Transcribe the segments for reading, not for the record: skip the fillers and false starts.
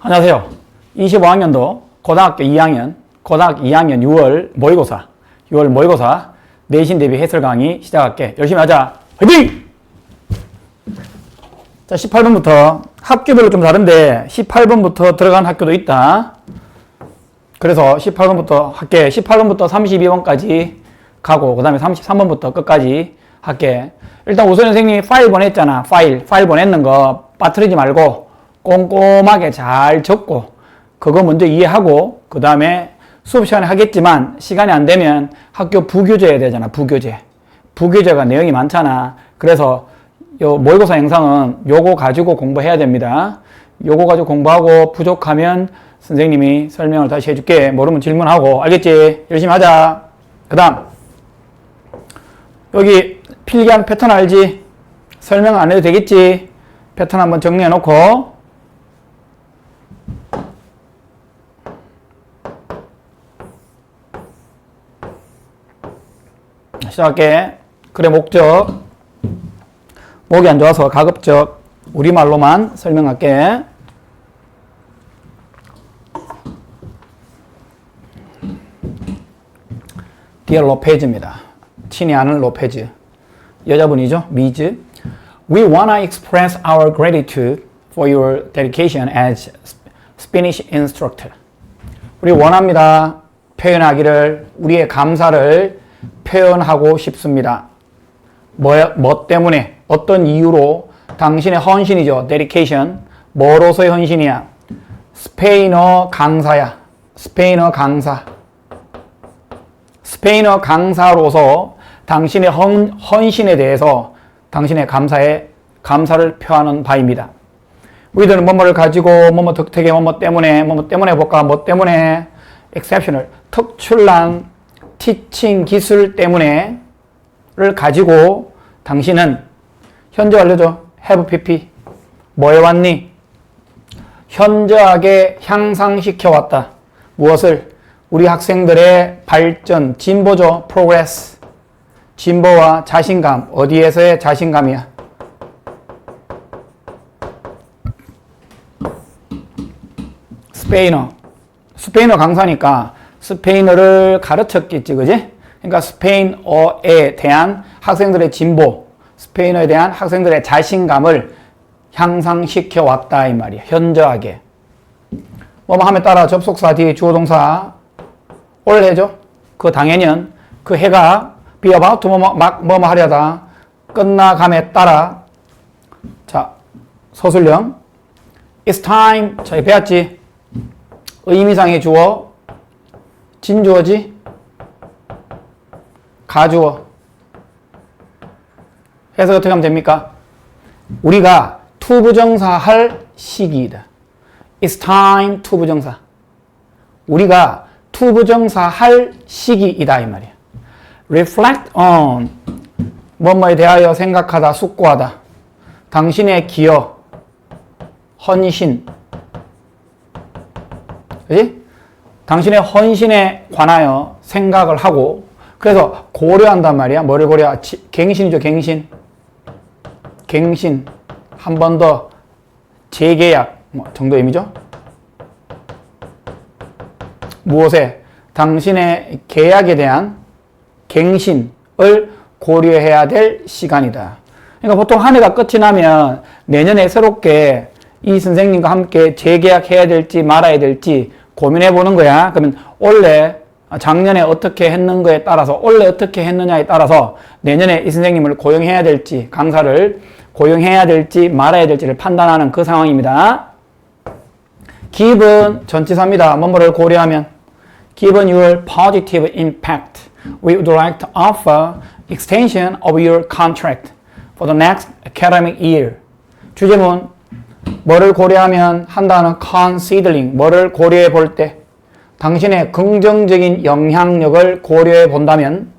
안녕하세요. 25학년도 고등학교 2학년 6월 모의고사 내신 대비 해설 강의 시작할게. 열심히 하자. 화이팅! 자, 18번부터 학교별로 좀 다른데 18번부터 들어간 학교도 있다. 그래서 18번부터 할게. 18번부터 32번까지 가고 그 다음에 33번부터 끝까지 할게. 일단 우선 선생님이 파일 보냈잖아. 파일 보냈는 거 빠뜨리지 말고 꼼꼼하게 잘 적고 그거 먼저 이해하고 그 다음에 수업 시간에 하겠지만 시간이 안 되면 학교 부교재 해야 되잖아. 부교재가 내용이 많잖아. 그래서 요 모의고사 영상은 요거 가지고 공부해야 됩니다. 요거 가지고 공부하고 부족하면 선생님이 설명을 다시 해줄게. 모르면 질문하고. 알겠지? 열심히 하자. 그 다음 여기 필기한 패턴 알지? 설명 안 해도 되겠지? 패턴 한번 정리해 놓고 시작할게. 그래, 목적. 목이 안 좋아서 가급적 우리말로만 설명할게. 디어 로페즈입니다. 친히 아는 로페즈. 여자분이죠. 미즈. We wanna express our gratitude for your dedication as Spanish instructor. 우리 원합니다. 표현하기를, 우리의 감사를 표현하고 싶습니다. 뭐 때문에, 어떤 이유로 당신의 헌신이죠. dedication. 뭐로서의 헌신이야? 스페인어 강사야. 스페인어 강사로서 당신의 헌신에 대해서 당신의 감사를 표하는 바입니다. 우리들은 뭐뭐를 가지고 뭐뭐 덕택에 뭐뭐 때문에 볼까? 뭐 때문에 exceptional 특출난 티칭 기술 때문에를 가지고 당신은 현재 알려줘. have pp 뭐 해왔니? 현저하게 향상시켜 왔다. 무엇을? 우리 학생들의 발전, 진보죠. progress. 진보와 자신감. 어디에서의 자신감이야? 스페인어 강사니까 스페인어를 가르쳤겠지, 그지? 그러니까 스페인어에 대한 학생들의 진보, 스페인어에 대한 학생들의 자신감을 향상시켜 왔다 이 말이야. 현저하게. 뭐뭐 하면 따라 접속사 뒤에 주어동사 올 해줘. 그 당연히 그 해가 be about 뭐뭐 하려다 끝나감에 따라. 자, 서술형 it's time. 자, 배웠지? 의미상의 주어 진주어지? 가주어. 해석 어떻게 하면 됩니까? 우리가 투부정사 할 시기이다. It's time 투부정사. 우리가 투부정사 할 시기이다 이 말이야. Reflect on 뭐뭐에 대하여 생각하다, 숙고하다. 당신의 기여, 헌신. 그치? 당신의 헌신에 관하여 생각을 하고 그래서 고려한단 말이야. 뭐를 고려? 갱신이죠. 갱신. 한 번 더 재계약 정도 의미죠. 무엇에? 당신의 계약에 대한 갱신을 고려해야 될 시간이다. 그러니까 보통 한 해가 끝이 나면 내년에 새롭게 이 선생님과 함께 재계약해야 될지 말아야 될지 고민해 보는 거야. 그러면 작년에 어떻게 했는가에 따라서, 올해 어떻게 했느냐에 따라서 내년에 이 선생님을 고용해야 될지, 강사를 고용해야 될지 말아야 될지를 판단하는 그 상황입니다. Given 전치사입니다. 뭐뭐를 고려하면 Given your positive impact, we would like to offer extension of your contract for the next academic year. 주제문 뭐를 고려하면 한다는 considering 뭐를 고려해 볼 때 당신의 긍정적인 영향력을 고려해 본다면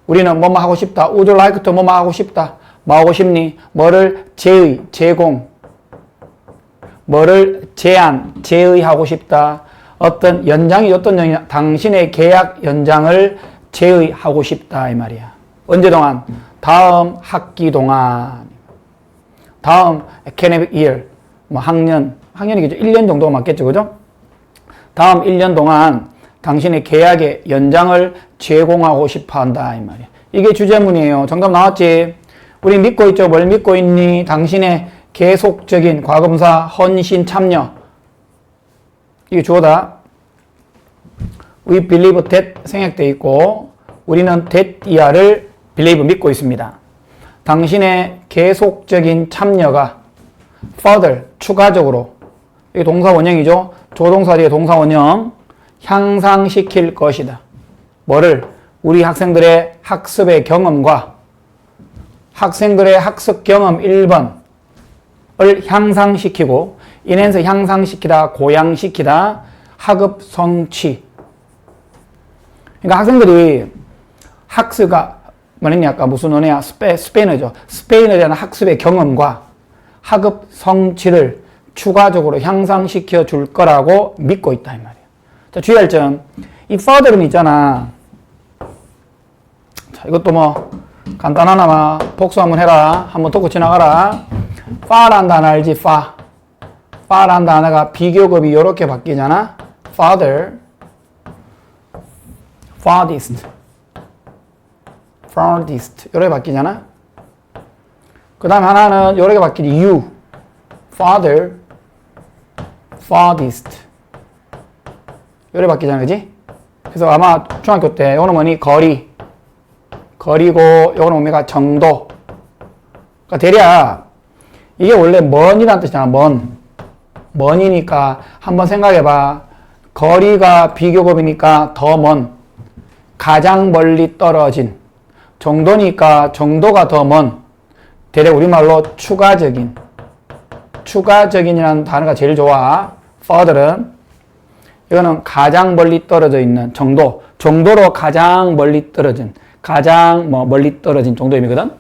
우리는 뭐뭐 하고 싶다. would like to 뭐뭐 하고 싶다. 뭐 하고 싶니? 뭐를 제공 뭐를 제의하고 싶다. 어떤 연장이 당신의 계약 연장을 제의하고 싶다 이 말이야. 언제 동안? 다음 학기 동안. 다음 academic year 뭐 학년 학년이겠죠. 1년 정도가 맞겠죠. 그죠? 다음 1년 동안 당신의 계약의 연장을 제공하고 싶어 한다. 이 말이야. 이게 주제문이에요. 정답 나왔지? 우리 믿고 있죠? 뭘 믿고 있니? 당신의 계속적인 과거분사 헌신 참여. 이게 주어다. We believe that 생략되어 있고 우리는 that 이하를 believe 믿고 있습니다. 당신의 계속적인 참여가 further 추가적으로 이게 동사 원형이죠. 조동사 뒤에 동사 원형 향상시킬 것이다. 뭐를? 우리 학생들의 학습의 경험과 학생들의 학습 경험 1번을 향상시키고 인해서 향상시키다, 고양시키다, 학업 성취. 그러니까 학생들이 학습가 뭐랬냐 아까 무슨 언어야? 스페인어죠. 스페인어에 대한 학습의 경험과 학업 성취를 추가적으로 향상시켜 줄 거라고 믿고 있다 이 말이에요. 자, 주의할 점. 이 further는 있잖아. 자, 이것도 뭐 간단하나마 복수 한번 해라. 한번 듣고 지나가라. far란 단어 알지? far란 단어가 비교급이 이렇게 바뀌잖아. farther, farthest, farthest 이렇게 바뀌잖아. 그 다음 하나는 이렇게 바뀌지. you, farther, farthest 이렇게 바뀌잖아. 그지? 그래서 아마 중학교 때 이거는 뭐니? 거리고 이거는 뭡니까? 정도. 그러니까 대략 이게 원래 먼이라는 뜻이잖아. 먼이니까 한번 생각해봐. 거리가 비교급이니까 더 먼, 가장 멀리 떨어진, 정도니까 정도가 더 먼, 대략 우리말로 추가적인이라는 단어가 제일 좋아. further은 이거는 가장 멀리 떨어져 있는 정도로 가장 멀리 떨어진, 가장 멀리 떨어진 정도 의미거든.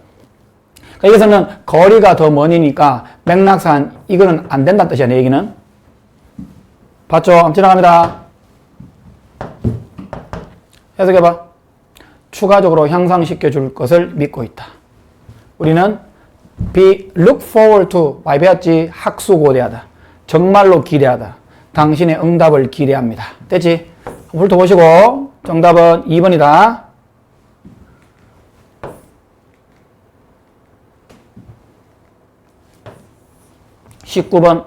그러니까 여기서는 거리가 더 먼이니까 맥락상 이거는 안 된다는 뜻이야. 내 얘기는. 봤죠? 지나갑니다. 해석해봐. 추가적으로 향상시켜 줄 것을 믿고 있다. 우리는 look forward to 많이 배웠지? 학수고대하다. 정말로 기대하다. 당신의 응답을 기대합니다. 됐지? 훑어보시고 정답은 2번이다. 19번.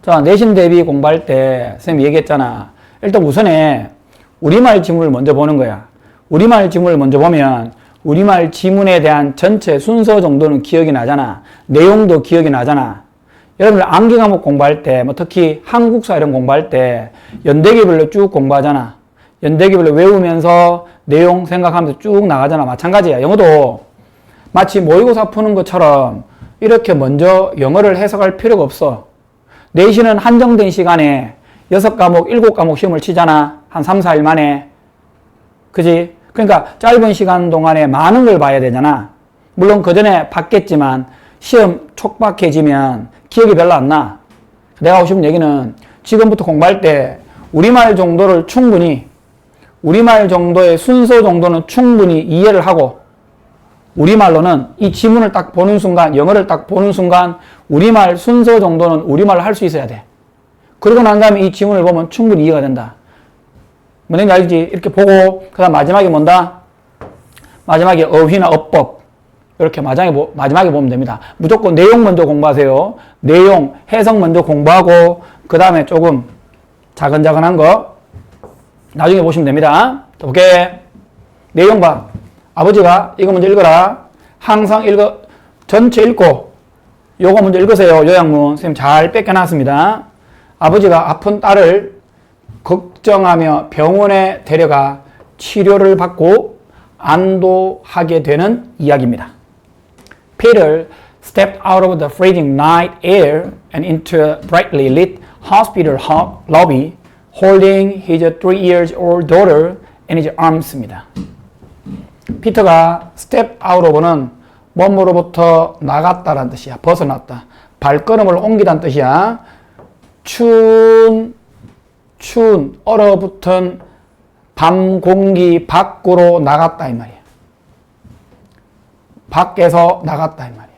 자, 내신 대비 공부할 때 선생님이 얘기했잖아. 일단 우선에 우리말 지문을 먼저 보는 거야. 우리말 지문을 먼저 보면 우리말 지문에 대한 전체 순서 정도는 기억이 나잖아. 내용도 기억이 나잖아. 여러분들 암기 과목 공부할 때, 특히 한국사 이런 공부할 때 연대기별로 쭉 공부하잖아. 연대기별로 외우면서 내용 생각하면서 쭉 나가잖아. 마찬가지야. 영어도 마치 모의고사 푸는 것처럼 이렇게 먼저 영어를 해석할 필요가 없어. 내신은 한정된 시간에 6과목, 7과목 시험을 치잖아. 한 3, 4일 만에. 그지? 그러니까 짧은 시간 동안에 많은 걸 봐야 되잖아. 물론 그 전에 봤겠지만 시험 촉박해지면 기억이 별로 안 나. 내가 하고 싶은 얘기는 지금부터 공부할 때 우리말 정도를 충분히, 우리말 정도의 순서 정도는 충분히 이해를 하고 우리말로는 이 지문을 딱 보는 순간, 영어를 딱 보는 순간 우리말 순서 정도는 우리말로 할 수 있어야 돼. 그러고 난 다음에 이 지문을 보면 충분히 이해가 된다. 뭔지 알지? 이렇게 보고 그 다음 마지막에 뭔다? 마지막에 어휘나 어법 이렇게 마지막에 보면 됩니다. 무조건 내용 먼저 공부하세요. 내용, 해석 먼저 공부하고 그 다음에 조금 자근자근한 거 나중에 보시면 됩니다. 오케이. 내용 봐. 아버지가 이거 먼저 읽어라. 항상 전체 읽고 요거 먼저 읽으세요. 요약문. 선생님 잘 뺏겨놨습니다. 아버지가 아픈 딸을 걱정하며 병원에 데려가 치료를 받고 안도하게 되는 이야기입니다. Peter stepped out of the freezing night air and into a brightly lit hospital lobby, holding his 3-year-old daughter in his arms입니다. 피터가 step out of는 몸으로부터 나갔다라는 뜻이야. 벗어났다. 발걸음을 옮기다는 뜻이야. 추운 얼어붙은 밤 공기 밖으로 나갔다 이 말이야. 밖에서 나갔다 이 말이야.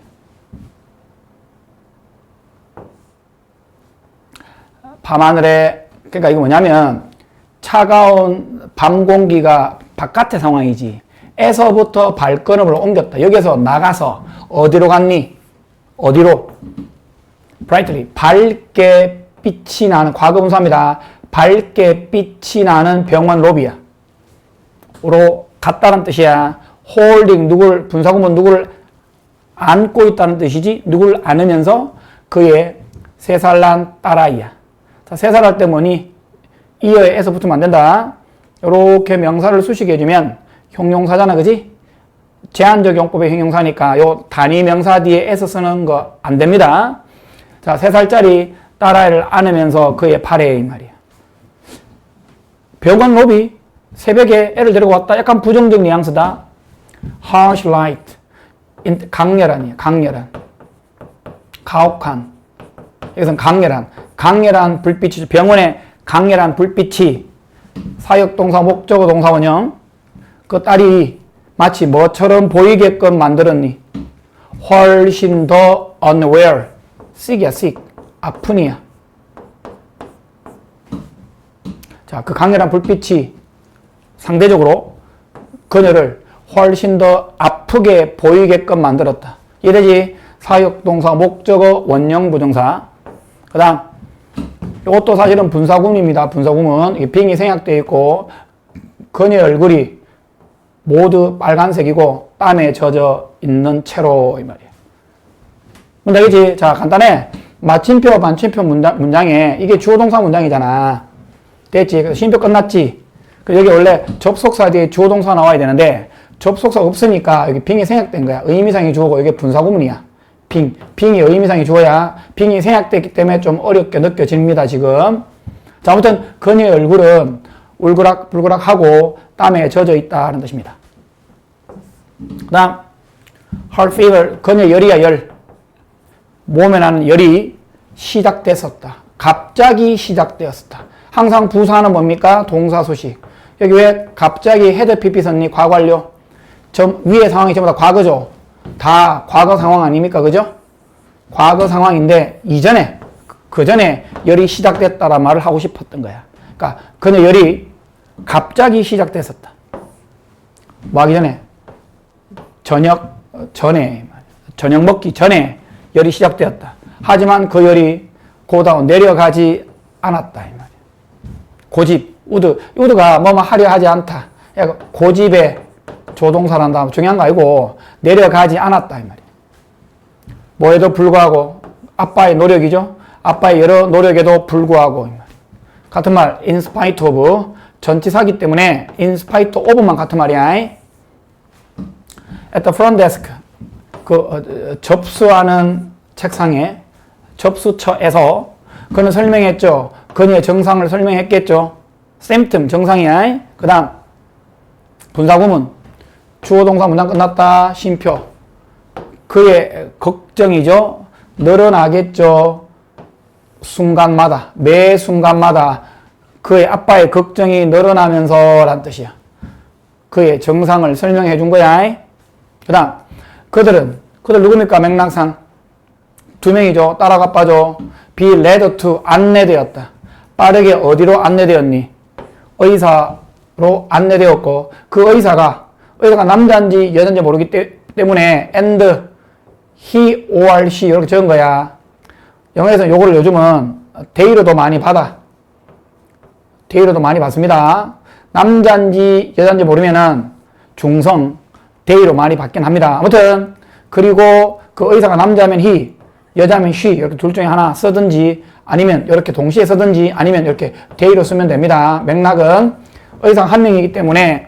밤하늘에, 그러니까 이거 뭐냐면 차가운 밤 공기가 바깥의 상황이지. 에서부터 발걸음을 옮겼다. 여기서 나가서 어디로 갔니? 어디로? brightly. 밝게 빛이 나는, 과거분사입니다. 밝게 빛이 나는 병원 로비야. 로 갔다는 뜻이야. holding, 누굴, 분사구문 누구를 안고 있다는 뜻이지. 누구를 안으면서 그의 3살 난 딸아이야. 자, 3살 할 때 뭐니? 이어에 에서 붙으면 안 된다. 요렇게 명사를 수식해 주면 형용사잖아, 그지? 제한적 용법의 형용사니까 요 단위 명사 뒤에 에서 쓰는 거 안 됩니다. 자, 3살짜리 딸아이를 안으면서 그의 팔에 이 말이야. 병원 로비, 새벽에 애를 데리고 왔다. 약간 부정적 뉘앙스다. harsh light, 강렬한이야, 강렬한. 가혹한. 여기서는 강렬한 불빛이, 병원에 강렬한 불빛이 사역동사, 목적어, 동사, 원형. 그 딸이 마치 뭐처럼 보이게끔 만들었니? 훨씬 더 unaware. sick이야, sick. 아픈이야. 자, 그 강렬한 불빛이 상대적으로 그녀를 훨씬 더 아프게 보이게끔 만들었다. 이래지 사역동사, 목적어, 원형, 부정사. 그 다음 이것도 사실은 분사구문입니다. 분사구문. 이게 빙이 생략되어 있고 그녀의 얼굴이 모두 빨간색이고 땀에 젖어 있는 채로 이 말이에요. 문장 되겠지? 자, 간단해. 마침표, 반침표 문장에 이게 주어동사 문장이잖아. 됐지? 그래서 쉼표 끝났지? 여기 원래 접속사 뒤에 주어동사 나와야 되는데 접속사 없으니까 여기 빙이 생략된 거야. 의미상이 주어고 이게 분사구문이야. 빙이 의미상이 주어야 빙이 생략됐기 때문에 좀 어렵게 느껴집니다, 지금. 자, 아무튼 그녀의 얼굴은 울그락불그락하고 땀에 젖어 있다는 뜻입니다. 그 다음 heart fever, 그녀의 열이야, 열. 몸에 나는 열이 시작됐었다. 갑자기 시작되었었다. 항상 부사는 뭡니까? 동사 수식. 여기 왜 갑자기 헤드 PP 썼니? 과거완료. 위의 상황이 전부 다 과거죠. 다 과거 상황 아닙니까? 그죠? 과거 상황인데 이전에, 그 전에 열이 시작됐다라는 말을 하고 싶었던 거야. 그러니까 그녀 열이 갑자기 시작됐었다. 뭐 하기 전에? 저녁 먹기 전에 열이 시작되었다. 하지만 그 열이 고다운 내려가지 않았다. 이 말이야. 고집, 우드가 뭐뭐 하려 하지 않다. 고집에 조동사란다. 중요한 거 아니고 내려가지 않았다. 이 말이야. 뭐에도 불구하고 아빠의 노력이죠. 아빠의 여러 노력에도 불구하고. 이 말이야. 같은 말, in spite of. 전치사기 때문에 in spite of만 같은 말이야. at the front desk. 접수하는 책상에, 접수처에서 그는 설명했죠. 그녀의 정상을 설명했겠죠. symptom, 정상이야. 그 다음, 분사구문. 주어동사 문장 끝났다. 쉼표. 그의 걱정이죠. 늘어나겠죠. 순간마다, 매 순간마다 그의 아빠의 걱정이 늘어나면서 란 뜻이야. 그의 정상을 설명해 준 거야. 그 다음, 그들 누굽니까? 맥락상. 2명이죠. 딸하고 아빠죠. be led to, 안내되었다. 빠르게 어디로 안내되었니? 의사로 안내되었고, 그 의사가 남자인지 여자인지 모르기 때문에 and he or she 이렇게 적은 거야. 영어에서는 요거를 요즘은 they로도 많이 받아. they로도 많이 받습니다. 남자인지 여자인지 모르면은 중성 they로 많이 받긴 합니다. 아무튼 그리고 그 의사가 남자면 he, 여자면 she 이렇게 둘 중에 하나 쓰든지 아니면 이렇게 동시에 쓰든지 아니면 이렇게 they로 쓰면 됩니다. 맥락은 의사가 한 명이기 때문에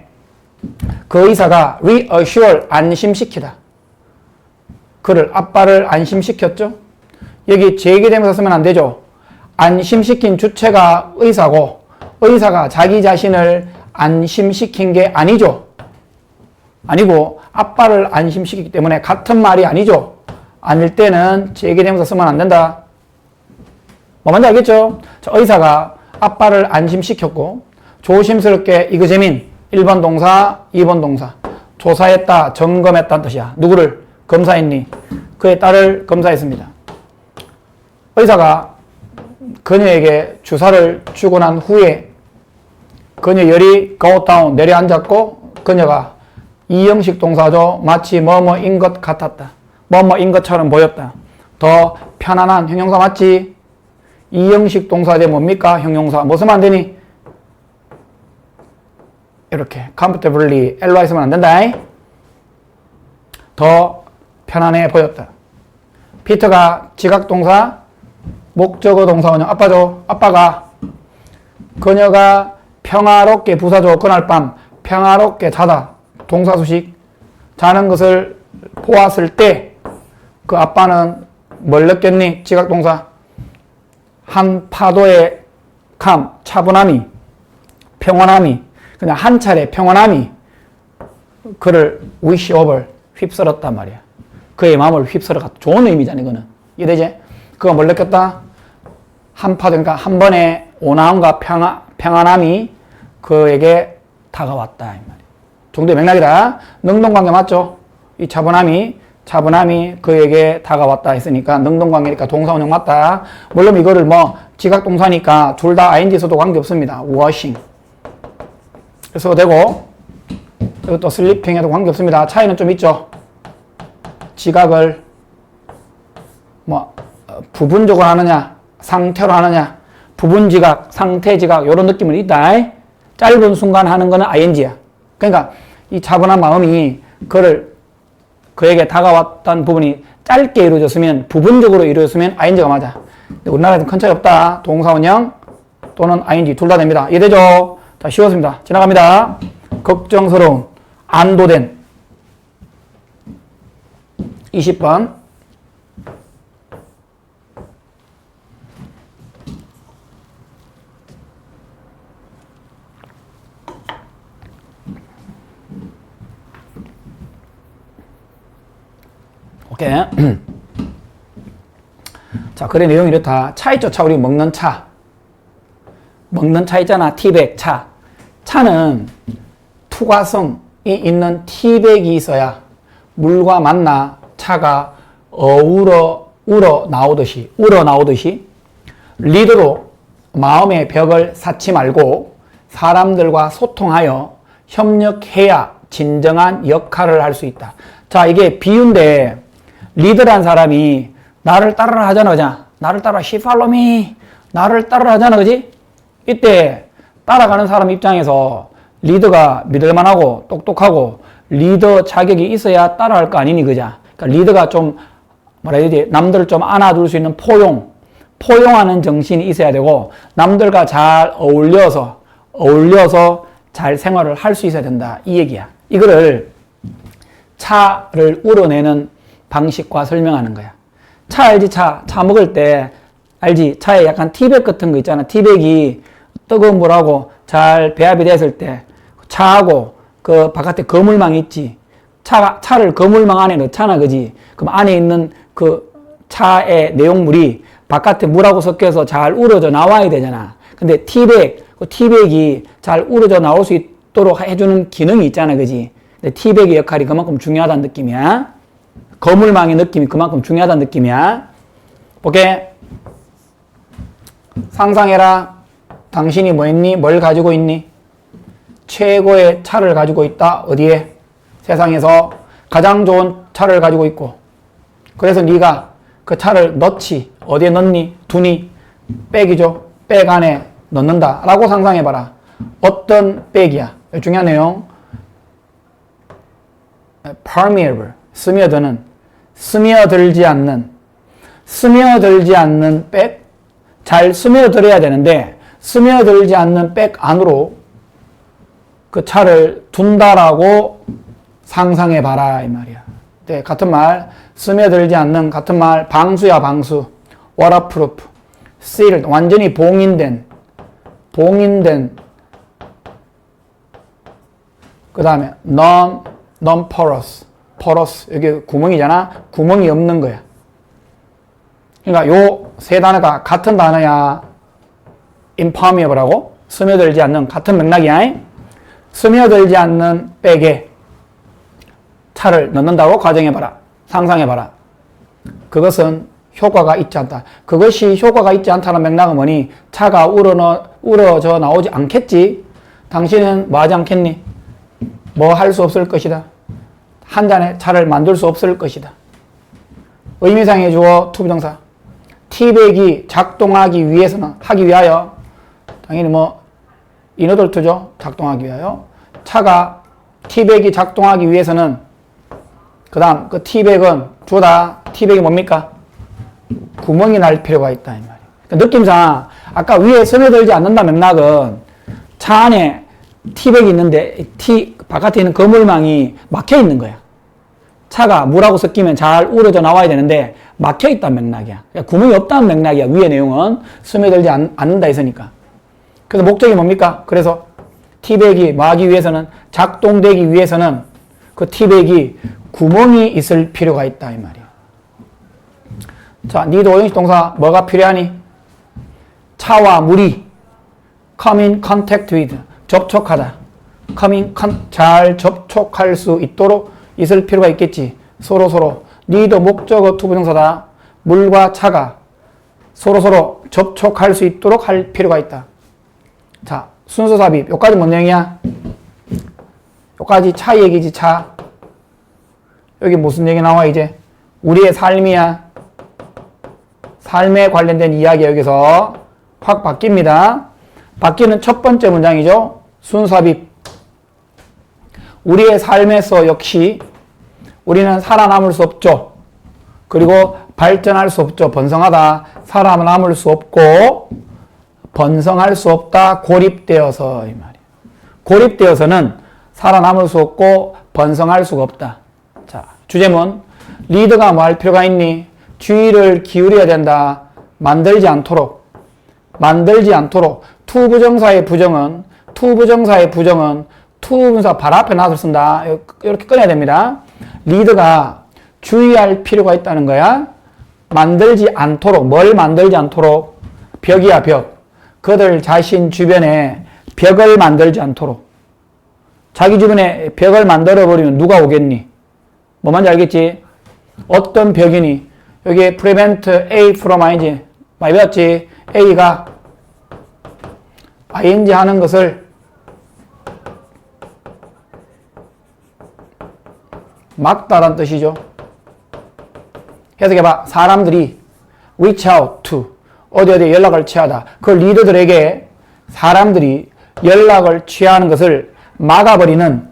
그 의사가 reassure, 안심시키다. 그를, 아빠를 안심시켰죠. 여기 제기되면서 쓰면 안 되죠. 안심시킨 주체가 의사고 의사가 자기 자신을 안심시킨 게 아니죠. 아니고 아빠를 안심시키기 때문에 같은 말이 아니죠. 아닐 때는 제기되면서 쓰면 안 된다. 뭐 뭔지 알겠죠? 자, 의사가 아빠를 안심시켰고 조심스럽게 이그제민 1번 동사, 2번 동사 조사했다, 점검했다는 뜻이야. 누구를 검사했니? 그의 딸을 검사했습니다. 의사가 그녀에게 주사를 주고 난 후에 그녀 열이 go down 내려앉았고 그녀가 이형식 동사죠. 마치 뭐뭐인 것 같았다. 뭐뭐인 것처럼 보였다. 더 편안한 형용사 맞지? 이형식 동사제 뭡니까? 형용사. 뭐 쓰면 안 되니? 이렇게 comfortably ly 쓰면 안 된다. 더 편안해 보였다. 피터가 지각동사 목적어 동사 원형 아빠죠. 아빠가 그녀가 평화롭게 부사죠. 그날 밤 평화롭게 자다. 동사 수식 자는 것을 보았을 때 그 아빠는 뭘 느꼈니? 지각동사 한 파도의 차분함이 평온함이 그냥 한 차례 평온함이 그를 wish over 휩쓸었단 말이야. 그의 마음을 휩쓸어갔다. 좋은 의미잖아 이거는. 이해되지? 그가 뭘 느꼈다? 한 파도 그러니까 한 번의 온화함과 평안함이 그에게 다가왔다 이 말이야. 정도의 맥락이다. 능동관계 맞죠? 이 차분함이 그에게 다가왔다 했으니까 능동관계니까 동사원형 맞다. 물론 이거를 뭐 지각동사니까 둘 다 ing 써도 관계없습니다. washing 써도 되고 이것도 sleeping 해도 관계없습니다. 차이는 좀 있죠. 지각을 뭐 부분적으로 하느냐 상태로 하느냐 부분지각 상태지각 이런 느낌은 있다. 짧은 순간 하는 거는 ing야. 그러니까 이 차분한 마음이 그에게 다가왔던 부분이 짧게 이루어졌으면 부분적으로 이루어졌으면 ing가 맞아. 근데 우리나라에서는 큰 차이 없다. 동사원형 또는 ing 둘 다 됩니다. 이해되죠? 자, 쉬웠습니다. 지나갑니다. 걱정스러운 안도된 20번 오케이. 자, 그래 내용이 이렇다. 차 있죠? 차 우리 먹는 차 있잖아. 티백 차. 차는 투과성이 있는 티백이 있어야 물과 만나 차가 우러 나오듯이 리드로 마음의 벽을 쌓지 말고 사람들과 소통하여 협력해야 진정한 역할을 할 수 있다. 자, 이게 비유인데 리드란 사람이 나를 따르라 하잖아, 그죠? 나를 따라 she follow me. 나를 따르라 하잖아, 그지? 이때 따라가는 사람 입장에서 리더가 믿을만하고 똑똑하고 리더 자격이 있어야 따라할 거 아니니, 그죠? 그러니까 리더가 좀 뭐라 해야 되지? 남들을 좀 안아줄 수 있는 포용하는 정신이 있어야 되고 남들과 잘 어울려서 잘 생활을 할 수 있어야 된다. 이 얘기야. 이거를 차를 우러내는 방식과 설명하는 거야. 차 알지? 차 먹을 때 알지? 차에 약간 티백 같은 거 있잖아. 티백이 뜨거운 물하고 잘 배합이 됐을 때 차하고 그 바깥에 거물망 있지. 차를 거물망 안에 넣잖아, 그지? 그럼 안에 있는 그 차의 내용물이 바깥에 물하고 섞여서 잘 우러져 나와야 되잖아. 근데 티백이 잘 우러져 나올 수 있도록 해주는 기능이 있잖아, 그지? 근데 티백의 역할이 그만큼 중요하다는 느낌이야. 거물망의 느낌이 그만큼 중요하다는 느낌이야. 오케이? 상상해라. 당신이 뭐 했니? 뭘 가지고 있니? 최고의 차를 가지고 있다. 어디에? 세상에서 가장 좋은 차를 가지고 있고. 그래서 네가 그 차를 넣지. 어디에 넣니? 두니? 백이죠. 백 안에 넣는다. 라고 상상해봐라. 어떤 백이야? 중요한 내용. permeable. 스며들지 않는 백, 잘 스며들어야 되는데 스며들지 않는 백 안으로 그 차를 둔다라고 상상해봐라 이 말이야. 네, 같은 말 스며들지 않는 같은 말 방수야 방수. waterproof, sealed 완전히 봉인된 그 다음에 non-porous 여기 구멍이잖아. 구멍이 없는 거야. 그러니까 요 세 단어가 같은 단어야. impermeable하고 스며들지 않는 같은 맥락이야. 스며들지 않는 백에 차를 넣는다고 가정해봐라. 상상해봐라. 그것은 효과가 있지 않다. 그것이 효과가 있지 않다는 맥락은 뭐니? 차가 우러져 나오지 않겠지? 당신은 뭐 하지 않겠니? 뭐 할 수 없을 것이다. 한 잔의 차를 만들 수 없을 것이다. 의미상의 주어 투부정사. 티백이 작동하기 위해서는, 하기 위하여, 당연히 뭐 인어덜투죠. 작동하기 위하여. 차가 티백이 작동하기 위해서는, 그 다음 그 티백은 주어다. 티백이 뭡니까? 구멍이 날 필요가 있다 이 말이에요. 그러니까 느낌상 아까 위에 스며들지 않는다 맥락은 차 안에 티백이 있는데 바깥에 있는 거물망이 막혀 있는 거야. 차가 물하고 섞이면 잘 우러져 나와야 되는데 막혀 있다는 맥락이야. 그러니까 구멍이 없다는 맥락이야. 위의 내용은 스며들지 않는다 했으니까. 그래서 목적이 뭡니까? 그래서 티백이 뭐 하기 위해서는, 작동되기 위해서는 그 티백이 구멍이 있을 필요가 있다 이 말이야. 자, need 5형식 동사 뭐가 필요하니? 차와 물이 come in contact with, 접촉하다. 잘 접촉할 수 있도록 있을 필요가 있겠지. 서로. need 목적어 투부정사다. 물과 차가 서로 접촉할 수 있도록 할 필요가 있다. 자, 순서 삽입. 여기까지 뭔 내용이야? 여기까지 차 얘기지, 차. 여기 무슨 얘기 나와, 이제? 우리의 삶이야. 삶에 관련된 이야기가 여기서 확 바뀝니다. 바뀌는 첫 번째 문장이죠. 순서 삽입. 우리의 삶에서 역시 우리는 살아남을 수 없죠. 그리고 발전할 수 없죠. 번성하다. 살아남을 수 없고 번성할 수 없다. 고립되어서 이 말이에요. 고립되어서는 살아남을 수 없고 번성할 수가 없다. 자, 주제문. 리더가 뭐 할 필요가 있니? 주의를 기울여야 된다. 만들지 않도록. 투부정사의 부정은 투부정사 바로 앞에 놔서 쓴다. 이렇게 꺼내야 됩니다. 리더가 주의할 필요가 있다는 거야. 만들지 않도록. 뭘 만들지 않도록? 벽이야, 벽. 그들 자신 주변에 벽을 만들지 않도록. 자기 주변에 벽을 만들어버리면 누가 오겠니? 뭐만지 알겠지? 어떤 벽이니? 여기 prevent A from ing. 많이 배웠지? A가 ing 하는 것을 막다란 뜻이죠. 해석해봐. 사람들이 reach out to 어디에 연락을 취하다. 그 리더들에게 사람들이 연락을 취하는 것을 막아버리는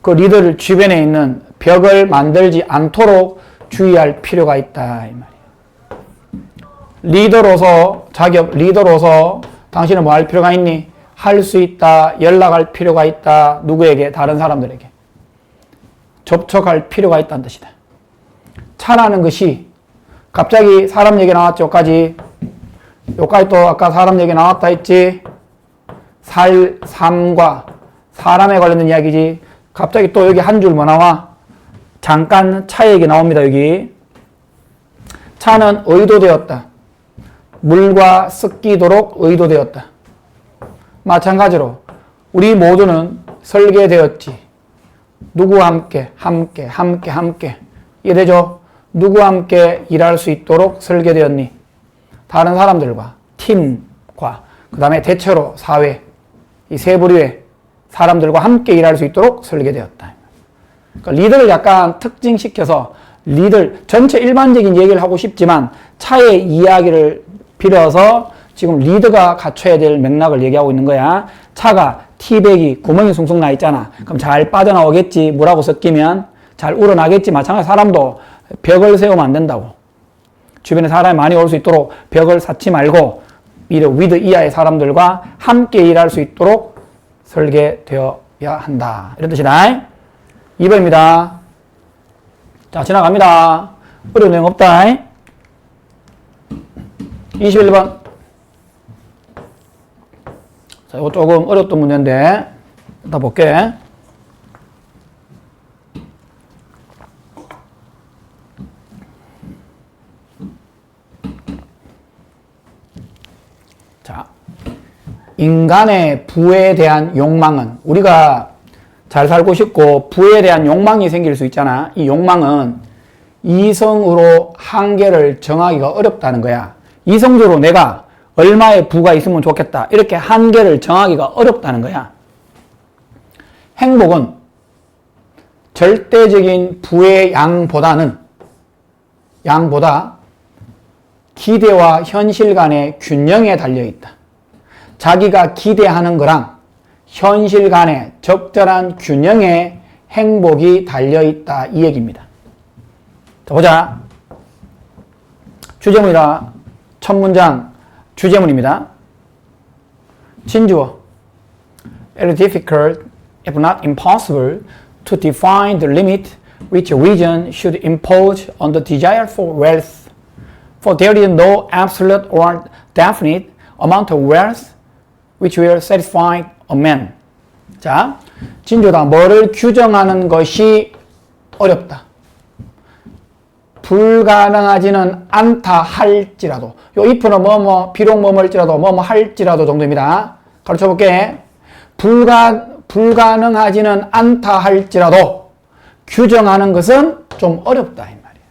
그 리더를 주변에 있는 벽을 만들지 않도록 주의할 필요가 있다 이 말이에요. 리더로서 당신은 뭐 할 필요가 있니? 할 수 있다. 연락할 필요가 있다. 누구에게? 다른 사람들에게. 접촉할 필요가 있다는 뜻이다. 차라는 것이 갑자기 사람 얘기 나왔죠. 여기까지 또 아까 사람 얘기 나왔다 했지. 삶과 사람에 관련된 이야기지. 갑자기 또 여기 한 줄 뭐 나와? 잠깐 차 얘기 나옵니다. 여기 차는 의도되었다. 물과 섞이도록 의도되었다. 마찬가지로 우리 모두는 설계되었지. 누구와 함께. 이해되죠? 누구와 함께 일할 수 있도록 설계되었니? 다른 사람들과, 팀과, 그 다음에 대체로 사회, 이 세 부류의 사람들과 함께 일할 수 있도록 설계되었다. 그러니까 리더를 약간 특징시켜서 전체 일반적인 얘기를 하고 싶지만 차의 이야기를 빌어서 지금 리더가 갖춰야 될 맥락을 얘기하고 있는 거야. 차가 티백이 구멍이 숭숭 나 있잖아. 그럼 잘 빠져나오겠지. 물하고 섞이면 잘 우러나겠지. 마찬가지로 사람도 벽을 세우면 안 된다고. 주변에 사람이 많이 올 수 있도록 벽을 쌓지 말고 위드 이하의 사람들과 함께 일할 수 있도록 설계되어야 한다. 이런 뜻이다. 2번입니다. 자, 지나갑니다. 어려운 내용 없다. 21번. 자, 이거 조금 어려웠던 문제인데, 이따 볼게. 자, 인간의 부에 대한 욕망은, 우리가 잘 살고 싶고 부에 대한 욕망이 생길 수 있잖아. 이 욕망은 이성으로 한계를 정하기가 어렵다는 거야. 이성적으로 내가 얼마의 부가 있으면 좋겠다. 이렇게 한계를 정하기가 어렵다는 거야. 행복은 절대적인 부의 양보다 기대와 현실 간의 균형에 달려있다. 자기가 기대하는 거랑 현실 간의 적절한 균형에 행복이 달려있다. 이 얘기입니다. 자, 보자. 주제문이다. 첫 문장 주제문입니다. 진주어. It is difficult, if not impossible, to define the limit which a region should impose on the desire for wealth. For there is no absolute or definite amount of wealth which will satisfy a man. 자, 진주다. 뭐를 규정하는 것이 어렵다. 불가능하지는 않다 할지라도. 요 if는 비록 뭐뭐일지라도 할지라도 정도입니다. 가르쳐 볼게. 불가능하지는 않다 할지라도 규정하는 것은 좀 어렵다 이 말이에요.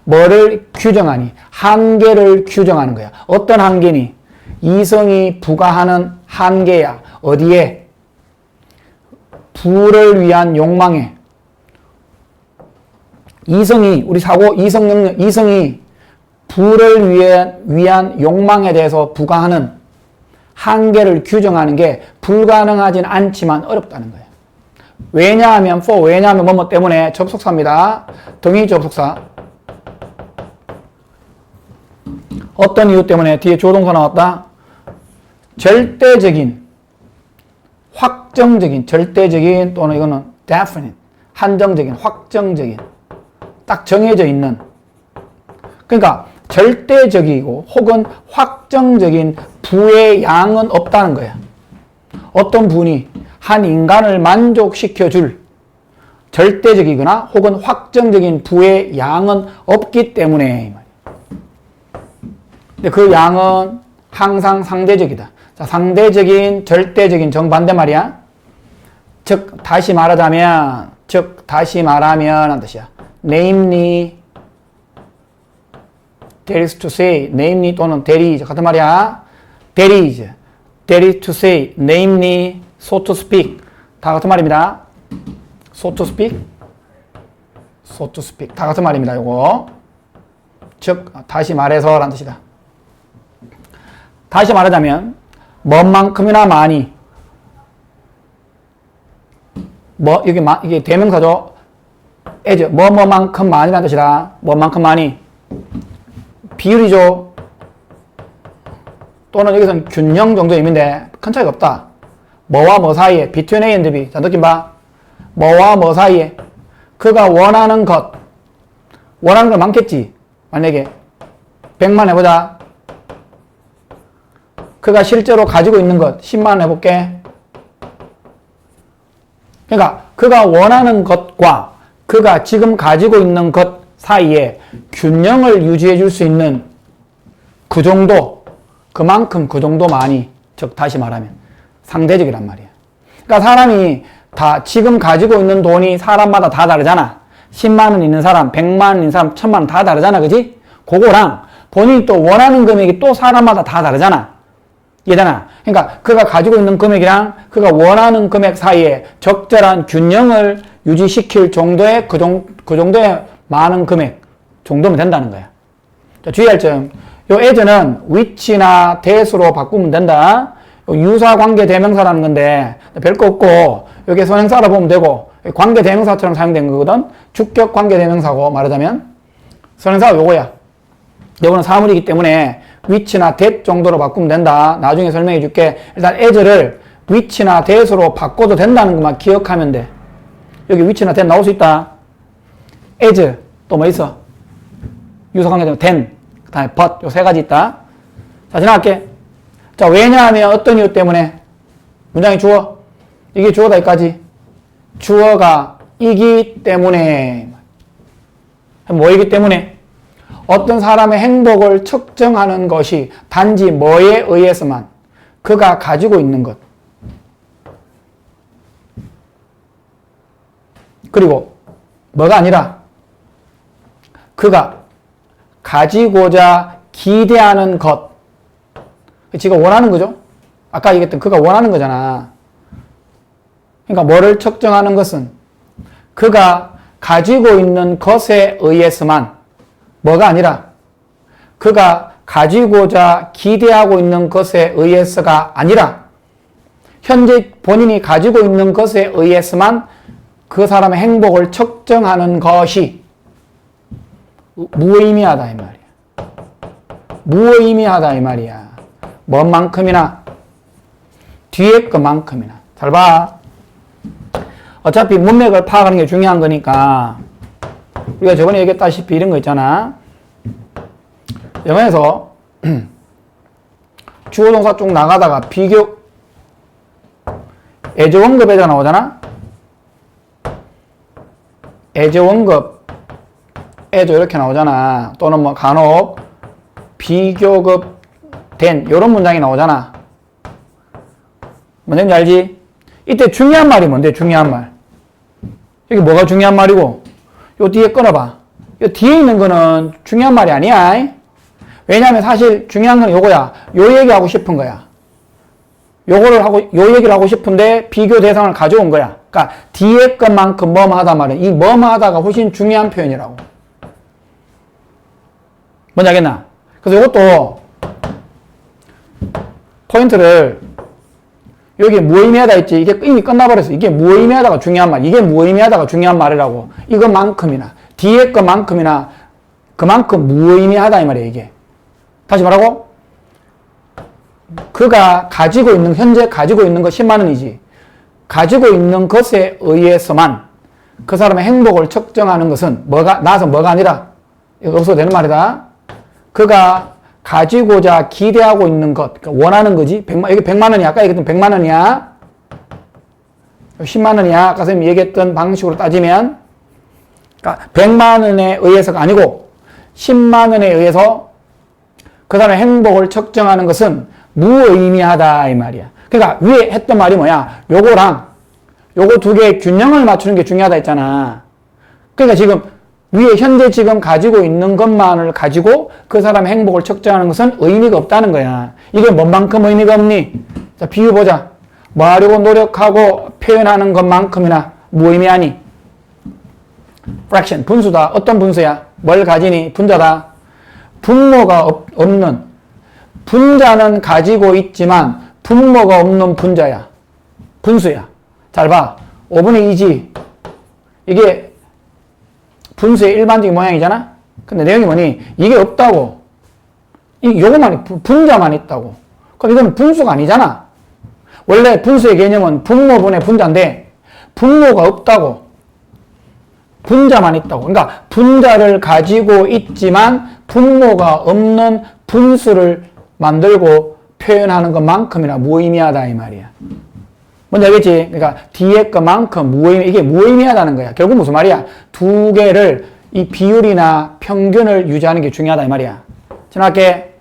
뭐를 규정하니? 한계를 규정하는 거야. 어떤 한계니? 이성이 부과하는 한계야. 어디에? 부를 위한 욕망에. 이성이 우리 사고 이성 능력 이성이 부를 위한 욕망에 대해서 부과하는 한계를 규정하는 게 불가능하진 않지만 어렵다는 거예요. 왜냐하면 for 왜냐하면 뭐뭐 때문에 접속사입니다. 동의 접속사. 어떤 이유 때문에 뒤에 조동사 나왔다. 절대적인 확정적인 절대적인 또는 이거는 definite 한정적인 확정적인 딱 정해져 있는 그러니까 절대적이고 혹은 확정적인 부의 양은 없다는 거야. 어떤 분이 한 인간을 만족시켜줄 절대적이거나 혹은 확정적인 부의 양은 없기 때문에 근데 그 양은 항상 상대적이다. 자, 상대적인 절대적인 정반대 말이야. 다시 말하면 한 뜻이야. namely there is to say, namely 또는 there is 같은 말이야. there is to say, namely so to speak 다 같은 말입니다. so to speak 다 같은 말입니다. 요거 즉 다시 말해서 라는 뜻이다. 다시 말하자면 뭐만큼이나 많이 이게 대명사죠. as 뭐만큼 많이라는 뜻이다. 뭐만큼 많이 비율이죠. 또는 여기서는 균형 정도의 의미인데 큰 차이가 없다. 뭐와 뭐 사이에 between A and B. 자, 느낌 봐. 뭐와 뭐 사이에 그가 원하는 것 원하는 걸 많겠지. 만약에 100만 해보자. 그가 실제로 가지고 있는 것 10만 해볼게. 그러니까 그가 원하는 것과 그가 지금 가지고 있는 것 사이에 균형을 유지해 줄 수 있는 그 정도, 그만큼 그 정도 많이, 즉 다시 말하면 상대적이란 말이야. 그러니까 사람이 다 지금 가지고 있는 돈이 사람마다 다 다르잖아. 10만 원 있는 사람, 100만 원 있는 사람, 1000만 원 다 다르잖아. 그지? 그거랑 본인이 또 원하는 금액이 또 사람마다 다 다르잖아. 이해되나? 그러니까 그가 가지고 있는 금액이랑 그가 원하는 금액 사이에 적절한 균형을 유지시킬 정도의 그 정도의 많은 금액 정도면 된다는 거야. 자, 주의할 점. 요 as는 which나 that으로 바꾸면 된다. 요 유사 관계 대명사라는 건데 별거 없고 여기 선행사로 보면 되고 관계 대명사처럼 사용된 거거든. 주격 관계 대명사고 말하자면 선행사가 요거야. 요거는 사물이기 때문에 which나 that 정도로 바꾸면 된다. 나중에 설명해 줄게. 일단 as를 which나 that으로 바꿔도 된다는 것만 기억하면 돼. 여기 which나 that 나올 수 있다. as 또 뭐 있어? 유사관계 되면 then 그 다음에 but 요 세 가지 있다. 자, 지나갈게. 자, 왜냐하면 어떤 이유 때문에 문장이 주어 이게 주어다 여기까지 주어가 이기 때문에 뭐이기 때문에 어떤 사람의 행복을 측정하는 것이 단지 뭐에 의해서만 그가 가지고 있는 것 그리고 뭐가 아니라 그가 가지고자 기대하는 것. 지가 원하는 거죠. 아까 얘기했던 그가 원하는 거잖아. 그러니까 뭐를 측정하는 것은 그가 가지고 있는 것에 의해서만, 뭐가 아니라 그가 가지고자 기대하고 있는 것에 의해서가 아니라 현재 본인이 가지고 있는 것에 의해서만 그 사람의 행복을 측정하는 것이 무의미하다 이 말이야. 무의미하다 이 말이야. 뭔 만큼이나, 뒤에 것만큼이나. 잘 봐. 어차피 문맥을 파악하는 게 중요한 거니까 우리가 저번에 얘기했다시피 이런 거 있잖아. 영어에서 주어동사 쭉 나가다가 비교 애저원급에가 나오잖아. 애저원급 애저 이렇게 나오잖아. 또는 뭐 간혹 비교급 된 이런 문장이 나오잖아. 뭔지 알지? 이때 중요한 말이 뭔데? 중요한 말. 여기 뭐가 중요한 말이고 요 뒤에 끊어봐. 요 뒤에 있는 거는 중요한 말이 아니야. 왜냐하면 사실 중요한 건 요거야. 요 얘기하고 싶은 거야. 요거를 하고, 요 얘기를 하고 싶은데 비교 대상을 가져온 거야. 그러니까 뒤에 것만큼 뭐뭐하다 말은 이 뭐뭐하다가 훨씬 중요한 표현이라고. 뭔지 알겠나? 그래서 요것도 포인트를 여기 무의미하다 있지. 이게 이미 끝나버렸어. 이게 무의미하다가 중요한 말. 이게 무의미하다가 중요한 말이라고. 이것만큼이나 뒤에 것만큼이나 그만큼 무의미하다 이 말이야 이게. 다시 말하고 그가 가지고 있는, 현재 가지고 있는 것 10만 원이지. 가지고 있는 것에 의해서만 그 사람의 행복을 측정하는 것은 나서 뭐가 아니라, 이거 없어도 되는 말이다. 그가 가지고자 기대하고 있는 것, 그러니까 원하는 거지. 여기 100만 원이야. 아까 얘기했던 100만 원이야. 10만 원이야. 아까 선생님이 얘기했던 방식으로 따지면. 그러니까 100만 원에 의해서가 아니고 10만 원에 의해서 그 사람의 행복을 측정하는 것은 무의미하다 이 말이야. 그러니까 위에 했던 말이 뭐야? 요거랑 요거 두 개의 균형을 맞추는 게 중요하다 했잖아. 그러니까 지금 위에 현재 지금 가지고 있는 것만을 가지고 그 사람의 행복을 측정하는 것은 의미가 없다는 거야. 이게 뭔만큼 의미가 없니? 자, 비유 보자. 뭐 하려고 노력하고 표현하는 것만큼이나 무의미하니? fraction, 분수다. 어떤 분수야? 뭘 가지니? 분자다. 분모가 없는, 분자는 가지고 있지만 분모가 없는 분자야. 분수야. 잘 봐. 5분의 2지. 이게 분수의 일반적인 모양이잖아? 근데 내용이 뭐니? 이게 없다고. 요거만, 분자만 있다고. 그럼 이건 분수가 아니잖아. 원래 분수의 개념은 분모분의 분자인데, 분모가 없다고. 분자만 있다고. 그러니까 분자를 가지고 있지만 분모가 없는 분수를 만들고 표현하는 것만큼이나 무의미하다 이 말이야. 뭔지 알겠지? 그러니까 뒤에 것만큼 이게 무의미하다는 거야. 결국 무슨 말이야? 두 개를 이 비율이나 평균을 유지하는 게 중요하다 이 말이야. 지나갈게.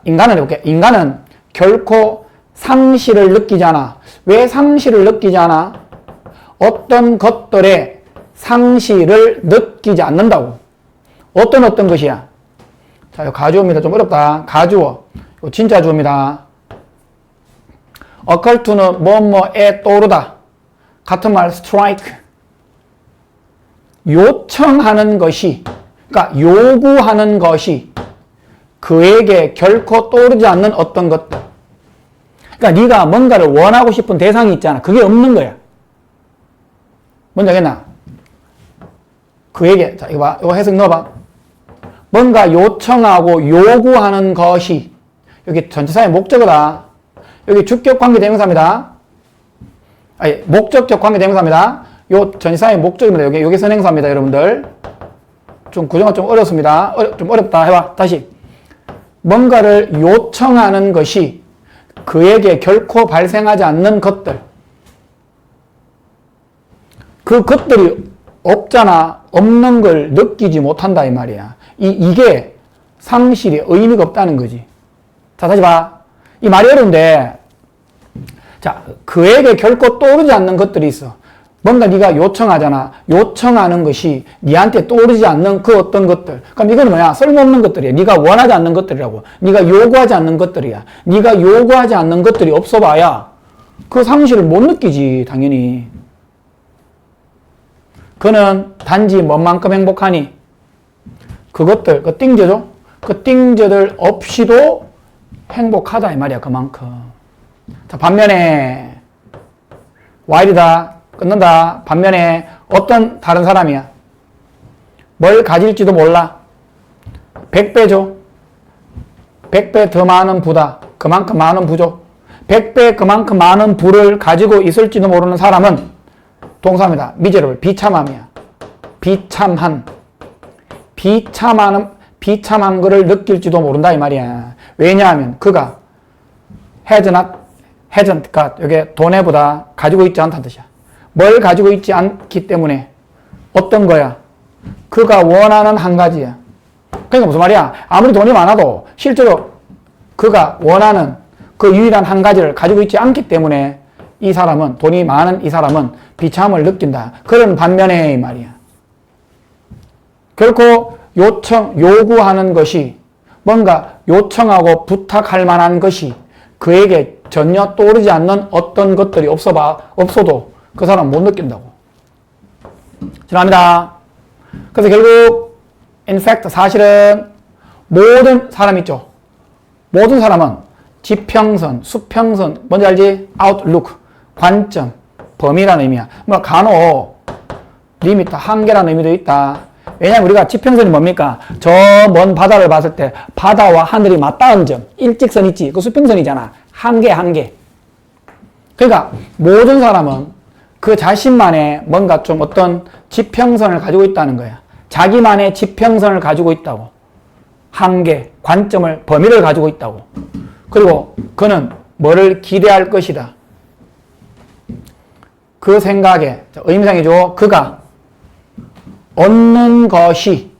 인간을 해볼게. 인간은 결코 상실을 느끼지 않아. 왜 상실을 느끼지 않아? 어떤 것들의 상실을 느끼지 않는다고. 어떤 것이야? 자, 이거 가주어입니다. 좀 어렵다. 가주어. 이거 진짜 주어입니다. occur to는 뭐뭐에 떠오르다. 같은 말 strike. 요청하는 것이, 그러니까 요구하는 것이 그에게 결코 떠오르지 않는 어떤 것들. 그러니까 네가 뭔가를 원하고 싶은 대상이 있잖아. 그게 없는 거야. 뭔지 알겠나? 그에게, 자, 이거 봐. 이거 해석 넣어봐. 뭔가 요청하고 요구하는 것이, 여기 전치사의 목적어다. 여기 주격 관계대명사입니다. 아니, 목적적 관계대명사입니다. 요 전치사의 목적입니다. 여기 선행사입니다, 여러분들. 좀 구조가 좀 어렵습니다. 좀 어렵다. 해봐. 다시. 뭔가를 요청하는 것이 그에게 결코 발생하지 않는 것들. 그 것들이 없잖아. 없는 걸 느끼지 못한다 이 말이야. 이게 상실이 의미가 없다는 거지. 자, 다시 봐. 이 말이 어려운데, 자, 그에게 결코 떠오르지 않는 것들이 있어. 뭔가 네가 요청하잖아. 요청하는 것이 네한테 떠오르지 않는 그 어떤 것들. 그럼 이거는 뭐야? 쓸모없는 것들이야. 네가 원하지 않는 것들이라고. 네가 요구하지 않는 것들이야. 네가 요구하지 않는 것들이 없어봐야 그 상실을 못 느끼지, 당연히. 그는 단지 뭔만큼 행복하니? 그것들, 그 띵저죠? 그 띵저들 없이도 행복하다 이 말이야, 그만큼. 자, 반면에 while이다. 끊는다. 반면에 어떤 다른 사람이야. 뭘 가질지도 몰라. 100배죠. 100배 더 많은 부다. 그만큼 많은 부죠. 100배 그만큼 많은 부를 가지고 있을지도 모르는 사람은 동사입니다. 미제를 비참함이야. 비참한 거를 느낄지도 모른다 이 말이야. 왜냐하면 그가 hasn't got, 이게 돈에 보다 가지고 있지 않다는 뜻이야. 뭘 가지고 있지 않기 때문에 어떤 거야? 그가 원하는 한 가지야. 그러니까 무슨 말이야? 아무리 돈이 많아도 실제로 그가 원하는 그 유일한 한 가지를 가지고 있지 않기 때문에 이 사람은, 돈이 많은 이 사람은 비참함을 느낀다. 그런 반면에 이 말이야. 결코 요구하는 것이, 뭔가 요청하고 부탁할 만한 것이 그에게 전혀 떠오르지 않는 어떤 것들이 없어도 그 사람 못 느낀다고. 지납니다. 그래서 결국 in fact 사실은 모든 사람 있죠. 모든 사람은 지평선, 수평선, 뭔지 알지? outlook, 관점, 범위라는 의미야. 뭐 간혹 리미터, 한계라는 의미도 있다. 왜냐하면 우리가 지평선이 뭡니까? 저 먼 바다를 봤을 때 바다와 하늘이 맞닿은 점, 일직선 있지? 그 수평선이잖아. 한계. 그러니까 모든 사람은 그 자신만의 뭔가 좀 어떤 지평선을 가지고 있다는 거야. 자기만의 지평선을 가지고 있다고. 한계, 관점을, 범위를 가지고 있다고. 그리고 그는 뭐를 기대할 것이다. 그 생각에, 의미상이죠. 그가 얻는 것이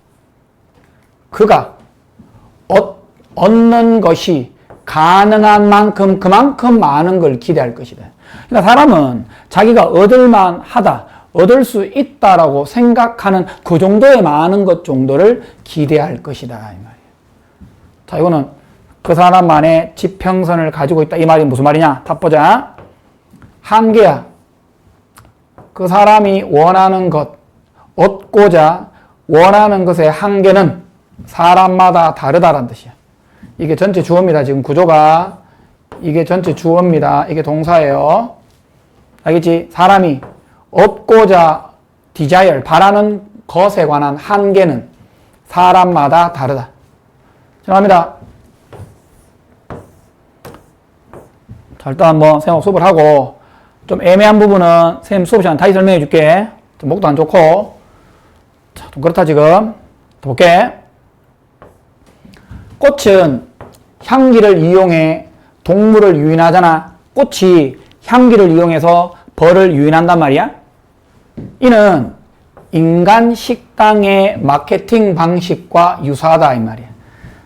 가능한 만큼 그만큼 많은 걸 기대할 것이다. 그러니까 사람은 자기가 얻을만 하다, 얻을 수 있다라고 생각하는 그 정도의 많은 것 정도를 기대할 것이다. 이 말이에요. 자, 이거는 그 사람만의 지평선을 가지고 있다. 이 말이 무슨 말이냐? 답 보자. 한계야. 그 사람이 원하는 것, 얻고자 원하는 것의 한계는 사람마다 다르다라는 뜻이야. 이게 전체 주어입니다. 지금 구조가. 이게 전체 주어입니다. 이게 동사예요. 알겠지? 사람이 얻고자 desire, 바라는 것에 관한 한계는 사람마다 다르다. 죄송합니다. 자, 일단 한번 쌤하고 수업을 하고, 좀 애매한 부분은 쌤 수업 시간 다시 설명해 줄게. 좀 목도 안 좋고. 자, 좀 그렇다 지금. 또 볼게. 꽃은 향기를 이용해 동물을 유인하잖아. 꽃이 향기를 이용해서 벌을 유인한단 말이야. 이는 인간 식당의 마케팅 방식과 유사하다 이 말이야.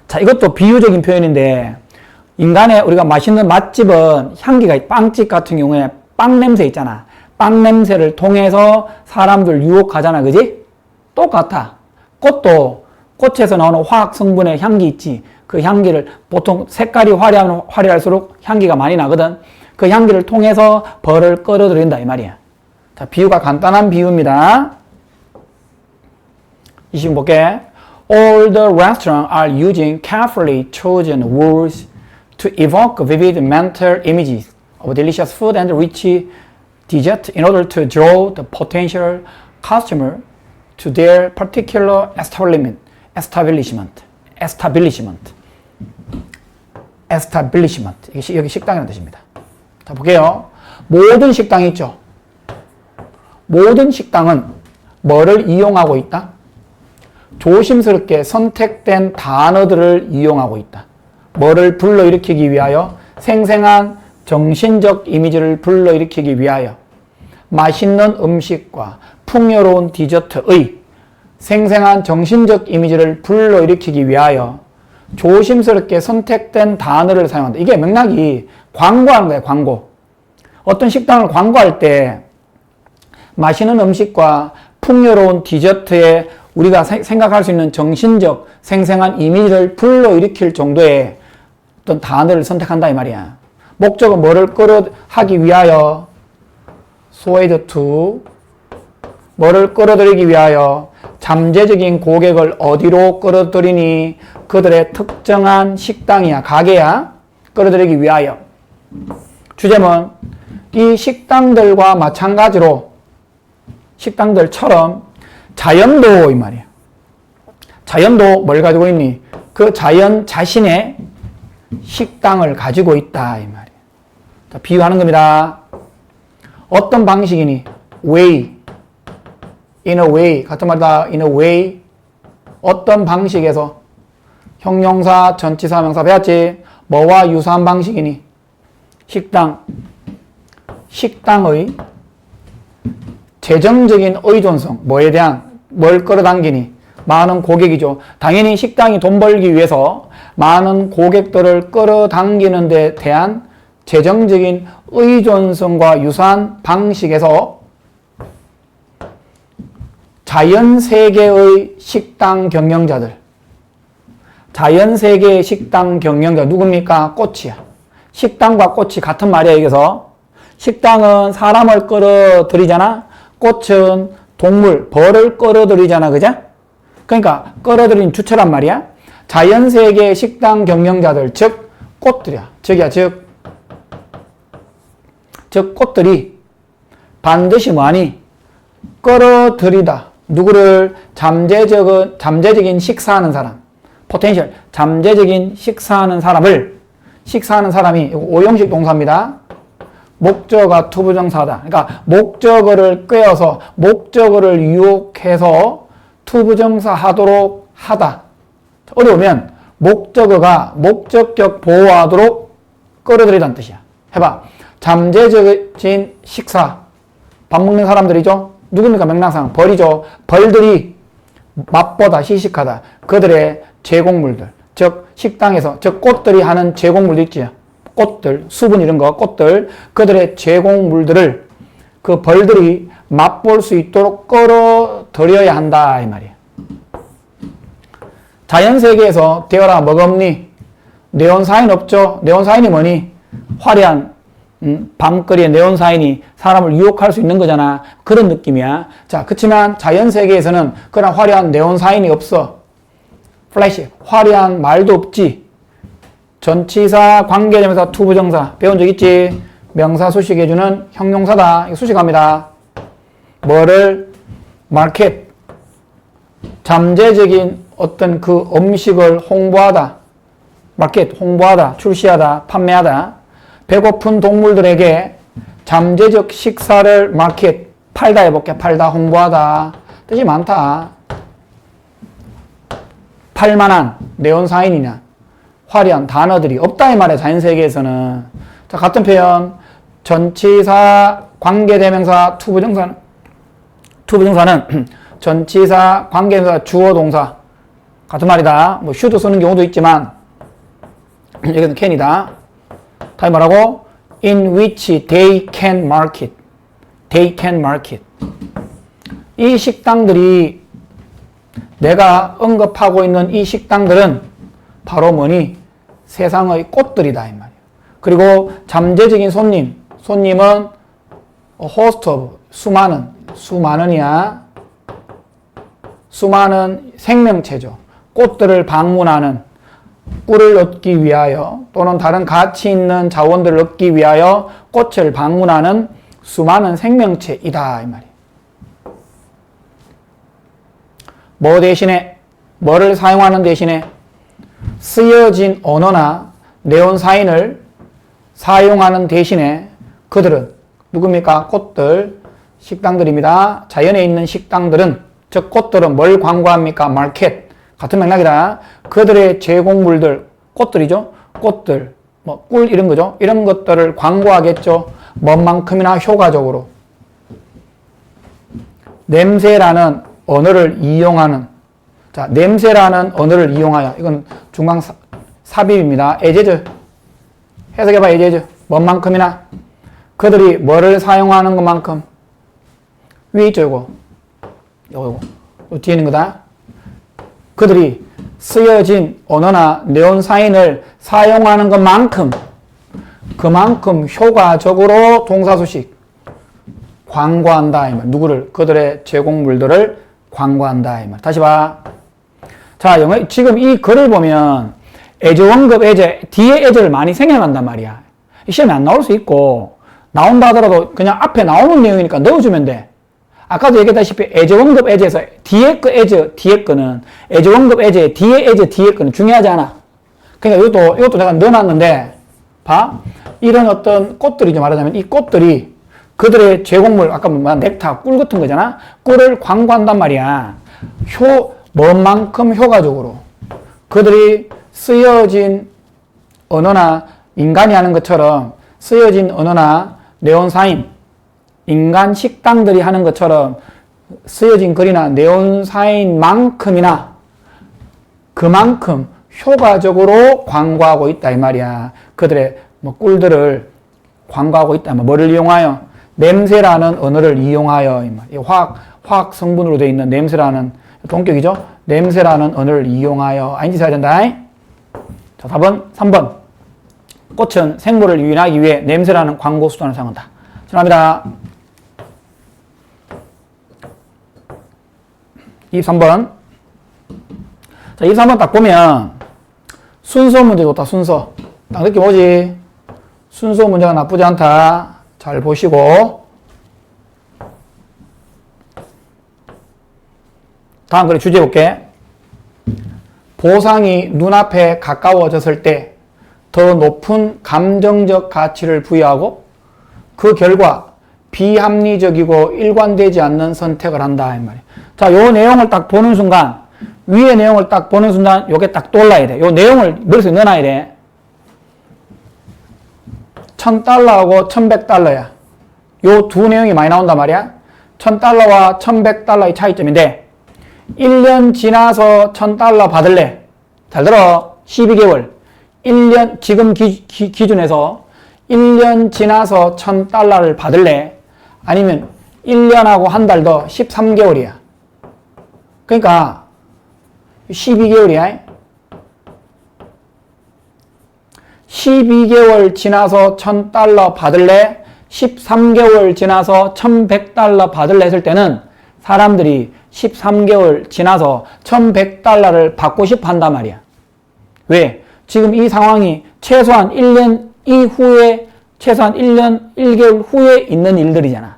자, 이것도 비유적인 표현인데, 인간의 우리가 맛있는 맛집은 향기가, 빵집 같은 경우에 빵 냄새 있잖아. 빵 냄새를 통해서 사람들 유혹하잖아. 그지? 똑같아. 꽃도 꽃에서 나오는 화학 성분의 향기 있지. 그 향기를 보통 색깔이 화려하면 화려할수록 향기가 많이 나거든. 그 향기를 통해서 벌을 끌어들인다 이 말이야. 자, 비유가 간단한 비유입니다. 이 시간 볼게. All the restaurants are using carefully chosen words to evoke vivid mental images of delicious food and rich dessert in order to draw the potential customer to their particular establishment. 여기 식당이라는 뜻입니다. 자, 볼게요. 모든 식당이 있죠. 모든 식당은 뭐를 이용하고 있다? 조심스럽게 선택된 단어들을 이용하고 있다. 뭐를 불러일으키기 위하여? 생생한 정신적 이미지를 불러일으키기 위하여. 맛있는 음식과 풍요로운 디저트의 생생한 정신적 이미지를 불러일으키기 위하여 조심스럽게 선택된 단어를 사용한다. 이게 맥락이 광고하는 거예요, 광고. 어떤 식당을 광고할 때 맛있는 음식과 풍요로운 디저트에 우리가 생각할 수 있는 정신적 생생한 이미지를 불러일으킬 정도의 어떤 단어를 선택한다 이 말이야. 목적은 뭐를 하기 위하여? swayed to. 뭐를 끌어들이기 위하여? 잠재적인 고객을 어디로 끌어들이니? 그들의 특정한 식당이야, 가게야. 끌어들이기 위하여. 주제는 이 식당들과 마찬가지로 식당들처럼 자연도 이 말이야. 자연도 뭘 가지고 있니? 그 자연 자신의 식당을 가지고 있다 이 말이야. 자, 비유하는 겁니다. 어떤 방식이니? way, in a way, 같은 말이다. in a way, 어떤 방식에서 형용사, 전치사, 명사 배웠지? 뭐와 유사한 방식이니? 식당, 식당의 재정적인 의존성, 뭐에 대한, 뭘 끌어당기니? 많은 고객이죠. 당연히 식당이 돈 벌기 위해서 많은 고객들을 끌어당기는 데 대한 재정적인 의존성과 유사한 방식에서 자연세계의 식당 경영자들, 자연세계의 식당 경영자 누굽니까? 꽃이야. 식당과 꽃이 같은 말이야. 여기서 식당은 사람을 끌어들이잖아. 꽃은 동물, 벌을 끌어들이잖아. 그죠? 그러니까 끌어들인 주체란 말이야. 자연세계의 식당 경영자들, 즉 꽃들이야. 즉 꽃들이 반드시 뭐하니? 끌어들이다. 누구를? 잠재적인 식사하는 사람, 포텐셜, 잠재적인 식사하는 사람을, 식사하는 사람이 오형식 동사입니다. 목적어 투부정사다. 그러니까 목적어를 꿰어서 목적어를 유혹해서 투부정사 하도록 하다. 어려우면 목적어가 목적격 보호하도록 끌어들이다는 뜻이야. 해봐. 잠재적인 식사. 밥 먹는 사람들이죠. 누굽니까? 명랑상. 벌이죠. 벌들이 맛보다 시식하다. 그들의 제공물들. 즉 식당에서, 즉 꽃들이 하는 제공물도 있지. 꽃들, 수분 이런 거, 꽃들. 그들의 제공물들을 그 벌들이 맛볼 수 있도록 끌어들여야 한다 이 말이야. 자연세계에서 되어라 뭐가 없니? 네온사인 없죠. 네온사인이 뭐니? 화려한 밤거리에 네온사인이 사람을 유혹할 수 있는 거잖아. 그런 느낌이야. 자, 그렇지만 자연세계에서는 그런 화려한 네온사인이 없어. 플래시, 화려한 말도 없지. 전치사, 관계대명사, 투부정사 배운 적 있지? 명사 수식해주는 형용사다. 이거 수식합니다. 뭐를? 마켓. 잠재적인 어떤 그 음식을 홍보하다. 마켓, 홍보하다, 출시하다, 판매하다. 배고픈 동물들에게 잠재적 식사를 마켓, 팔다 해볼게. 팔다, 홍보하다. 뜻이 많다. 팔만한 네온사인이냐 화려한 단어들이 없다 이 말이야. 자연세계에서는. 자, 같은 표현 전치사, 관계대명사, 투부정사는 전치사, 관계대명사, 주어동사 같은 말이다. 뭐 should 쓰는 경우도 있지만 여기는 can이다. 다시 말하고 in which they can market. They can market. 이 식당들이 내가 언급하고 있는 이 식당들은 바로 뭐니? 세상의 꽃들이다 이 말이야. 그리고 잠재적인 손님은 host of, 수많은이야. 수많은 생명체죠. 꽃들을 방문하는, 꿀을 얻기 위하여 또는 다른 가치 있는 자원들을 얻기 위하여 꽃을 방문하는 수많은 생명체이다 이 말이야. 뭐 대신에, 뭐를 사용하는 대신에 쓰여진 언어나 네온사인을 사용하는 대신에 그들은 누굽니까? 꽃들, 식당들입니다. 자연에 있는 식당들은, 즉 꽃들은 뭘 광고합니까? 마켓. 같은 맥락이다. 그들의 제공물들, 꽃들이죠. 꽃들, 뭐 꿀 이런 거죠. 이런 것들을 광고하겠죠. 뭔만큼이나 효과적으로. 냄새라는 언어를 이용하는, 자, 냄새라는 언어를 이용하여, 이건 중강 삽입입니다. 에제즈. 해석해봐, 에제즈. 뭔만큼이나. 그들이 뭐를 사용하는 것만큼, 위에 있죠, 요거. 요거. 요 뒤에 있는 거다. 그들이 쓰여진 언어나 네온사인을 사용하는 것만큼 그만큼 효과적으로 동사수식 광고한다 이 말. 누구를? 그들의 제공물들을 광고한다 이 말. 다시 봐. 자, 지금 이 글을 보면 as 원급 as 뒤에 as를 많이 생략한단 말이야. 시험에 안 나올 수 있고 나온다 하더라도 그냥 앞에 나오는 내용이니까 넣어주면 돼. 아까도 얘기했다시피 as 원급 as에서 뒤에 거 as 뒤에 거는 as 원급 as의 뒤에 as 뒤에 거는 중요하지 않아. 그러니까 이것도 내가 넣어놨는데 봐. 이런 어떤 꽃들이죠. 말하자면 이 꽃들이 그들의 제공물 아까 말한 넥타, 꿀 같은 거잖아. 꿀을 광고한단 말이야. 뭔만큼 효과적으로 그들이 쓰여진 언어나 인간이 하는 것처럼 쓰여진 언어나 네온사인 인간 식당들이 하는 것처럼 쓰여진 글이나 네온사인만큼이나 그만큼 효과적으로 광고하고 있다 이 말이야. 그들의 꿀들을 광고하고 있다. 뭐를 이용하여? 냄새라는 언어를 이용하여 이 말이야. 화학 성분으로 되어 있는 냄새라는 동격이죠. 냄새라는 언어를 이용하여 아인지 써야 된다. 자, 답은 3번. 꽃은 생물을 유인하기 위해 냄새라는 광고 수단을 사용한다. 죄송합니다. 23번. 자, 23번 딱 보면 순서 문제 좋다. 순서. 딱 느낌 오지? 순서 문제가 나쁘지 않다. 잘 보시고 다음 글의 주제 볼게. 보상이 눈앞에 가까워졌을 때 더 높은 감정적 가치를 부여하고 그 결과 비합리적이고 일관되지 않는 선택을 한다 이 말이야. 자, 요 내용을 딱 보는 순간 위의 내용을 딱 보는 순간 요게 딱 떠올라야 돼. 요 내용을 머릿속에 넣어놔야 돼. $1,000하고 $1,100야. 요 두 내용이 많이 나온단 말이야. $1,000와 $1,100의 차이점인데 1년 지나서 $1,000 받을래? 잘 들어. 12개월. 1년, 지금 기준에서 1년 지나서 $1,000를 받을래? 아니면 1년하고 한 달 더 13개월이야. 그러니까 12개월이야. 12개월 지나서 $1,000 받을래? 13개월 지나서 $1,100 받을래 했을 때는 사람들이 13개월 지나서 $1,100를 받고 싶어 한단 말이야. 왜? 지금 이 상황이 최소한 1년 이후에, 최소한 1년 1개월 후에 있는 일들이잖아.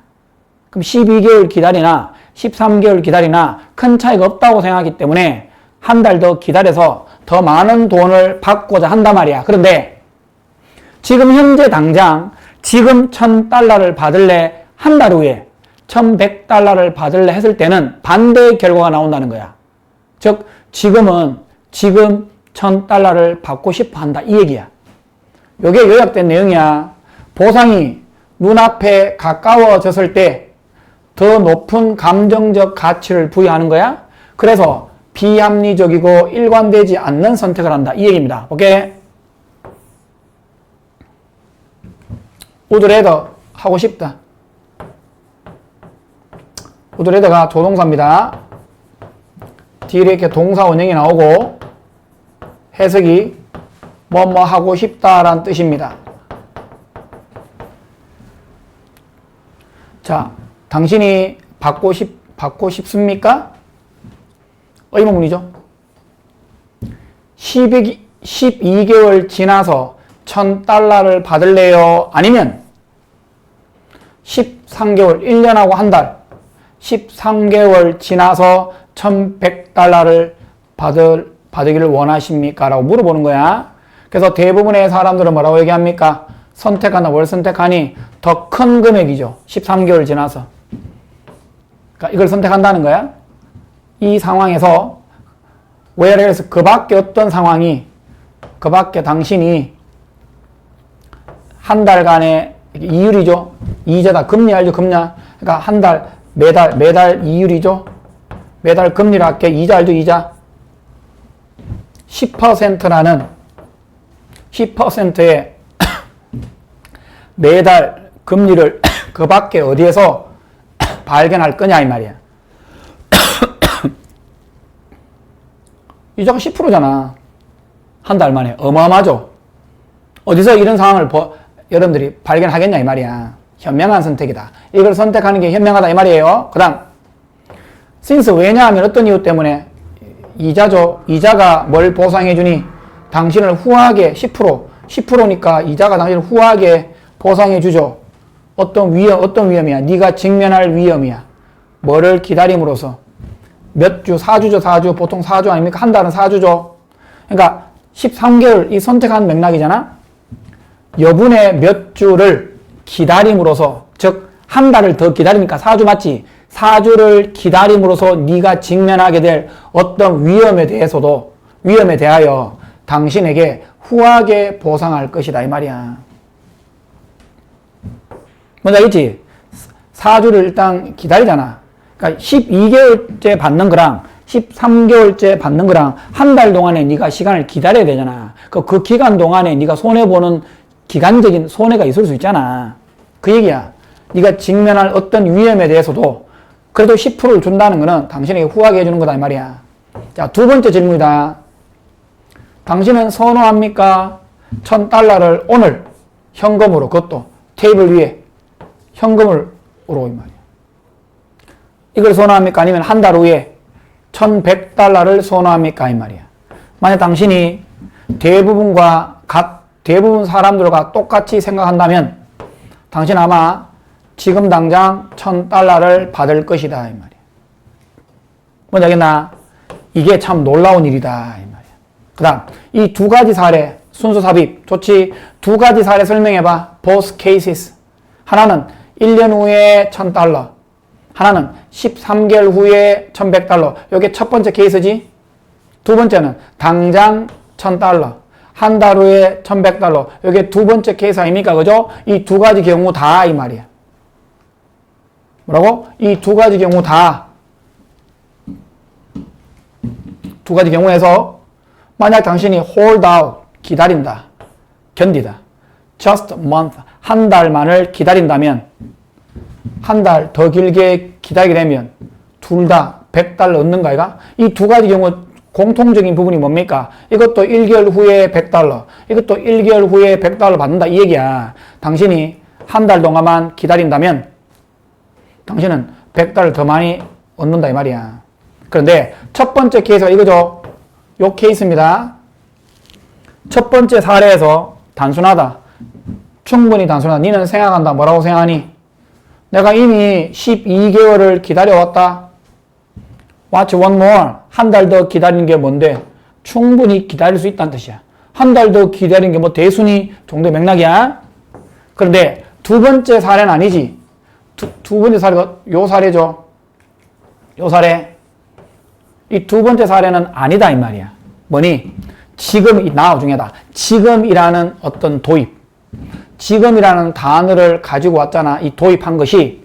그럼 12개월 기다리나 13개월 기다리나 큰 차이가 없다고 생각하기 때문에 한 달 더 기다려서 더 많은 돈을 받고자 한단 말이야. 그런데 지금 현재 당장 지금 $1,000를 받을래? 한 달 후에 $1,100를 받을래? 했을 때는 반대의 결과가 나온다는 거야. 즉 지금 $1,000를 받고 싶어 한다 이 얘기야. 이게 요약된 내용이야. 보상이 눈앞에 가까워졌을 때 더 높은 감정적 가치를 부여하는 거야. 그래서 비합리적이고 일관되지 않는 선택을 한다 이 얘기입니다. 오케이? 우드레더 하고 싶다. 우드레더가 조동사입니다. 뒤에 이렇게 동사 원형이 나오고 해석이 뭐뭐 하고 싶다라는 뜻입니다. 자, 당신이 받고 싶습니까? 의문문이죠. 12개월 지나서 $1,000를 받을래요? 아니면 13개월, 1년하고 한 달, 13개월 지나서 $1,100를 받으기를 원하십니까? 라고 물어보는 거야. 그래서 대부분의 사람들은 뭐라고 얘기합니까? 선택한다. 뭘 선택하니? 더 큰 금액이죠. 13개월 지나서. 그러니까 이걸 선택한다는 거야. 이 상황에서 whereas 그 밖에 어떤 상황이 그 밖에 당신이 한 달간의 이율이죠. 이자다. 금리 알죠? 금리야. 그러니까 한 달, 매달 이율이죠. 매달 금리를 할게. 이자 알죠? 이자. 10%라는 10%의 매달 금리를 그 밖에 어디에서 발견할 거냐 이 말이야. 이자가 10%잖아. 한 달 만에. 어마어마하죠. 어디서 이런 상황을 여러분들이 발견하겠냐 이 말이야. 현명한 선택이다. 이걸 선택하는 게 현명하다 이 말이에요. 그 다음 since 왜냐하면 어떤 이유 때문에 이자죠. 이자가 뭘 보상해주니? 당신을 후하게 10%니까 이자가 당신을 후하게 보상해주죠. 어떤 위험이야? 네가 직면할 위험이야. 뭐를 기다림으로써 몇 주? 4주죠. 4주. 보통 4주 아닙니까? 한 달은 4주죠. 그러니까 13개월 이 선택한 맥락이잖아. 여분의 몇 주를 기다림으로써, 즉 한 달을 더 기다리니까 4주 맞지? 4주를 기다림으로써 네가 직면하게 될 어떤 위험에 대하여 당신에게 후하게 보상할 것이다 이 말이야. 뭔지 알겠지? 4주를 일단 기다리잖아. 그러니까 12개월째 받는 거랑 13개월째 받는 거랑 한 달 동안에 네가 시간을 기다려야 되잖아. 그 기간 동안에 네가 손해보는 기간적인 손해가 있을 수 있잖아. 그 얘기야. 네가 직면할 어떤 위험에 대해서도 그래도 10%를 준다는 거는 당신에게 후하게 해주는 거다 이 말이야. 자, 두 번째 질문이다. 당신은 선호합니까? $1,000를 오늘 현금으로, 그것도 테이블 위에 현금으로 이 말이야. 이걸 선호합니까? 아니면 한 달 후에 $1,100를 선호합니까? 이 말이야. 만약 당신이 대부분 사람들과 똑같이 생각한다면 당신 아마 지금 당장 $1,000를 받을 것이다 이 말이야. 뭔지 알겠나? 이게 참 놀라운 일이다 이 말이야. 그 다음 이 두 가지 사례 순수 삽입 좋지. 두 가지 사례 설명해봐. Both cases. 하나는 1년 후에 $1,000, 하나는 13개월 후에 $1,100. 이게 첫 번째 케이스지. 두 번째는 당장 $1,000, 한 달 후에 $1,100. 이게 두 번째 케이스 아닙니까? 그죠? 이 두 가지 경우 다 이 말이야. 뭐라고? 이 두 가지 경우 다. 두 가지 경우에서 만약 당신이 hold out, 기다린다, 견디다, just a month, 한 달만을 기다린다면, 한 달 더 길게 기다리게 되면 둘 다 $100 얻는가 이가? 이 두 가지 경우 공통적인 부분이 뭡니까? 이것도 1개월 후에 $100, 이것도 1개월 후에 $100 받는다 이 얘기야. 당신이 한 달 동안만 기다린다면 당신은 $100 더 많이 얻는다 이 말이야. 그런데 첫 번째 케이스가 이거죠. 요 케이스입니다. 첫 번째 사례에서 단순하다. 충분히 단순하다. 니는 생각한다. 뭐라고 생각하니? 내가 이미 12개월을 기다려왔다. What's one more? 한 달 더 기다리는 게 뭔데? 충분히 기다릴 수 있다는 뜻이야. 한 달 더 기다리는 게 뭐 대순위 정도의 맥락이야. 그런데 두 번째 사례는 아니지. 두 번째 사례가 요 사례죠. 요 사례. 이 두 번째 사례는 아니다 이 말이야. 뭐니? 지금, 나와 중요하다. 지금이라는 어떤 도입. 지금이라는 단어를 가지고 왔잖아. 이 도입한 것이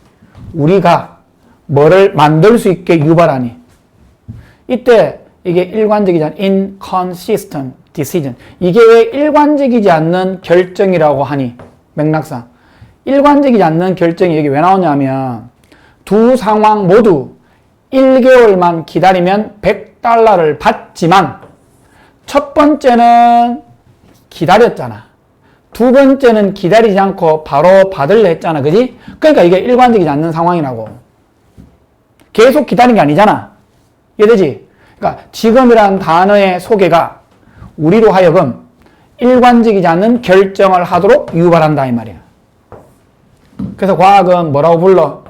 우리가 뭐를 만들 수 있게 유발하니. 이때 이게 일관적이지 않은 inconsistent decision. 이게 왜 일관적이지 않는 결정이라고 하니? 맥락상. 일관적이지 않는 결정이 여기 왜 나오냐면 두 상황 모두 1개월만 기다리면 $100를 받지만 첫 번째는 기다렸잖아. 두 번째는 기다리지 않고 바로 받으려 했잖아. 그지? 그러니까 이게 일관적이지 않는 상황이라고. 계속 기다린 게 아니잖아. 이해되지? 그러니까 지금이라는 단어의 소개가 우리로 하여금 일관적이지 않는 결정을 하도록 유발한다 이 말이야. 그래서 과학은 뭐라고 불러?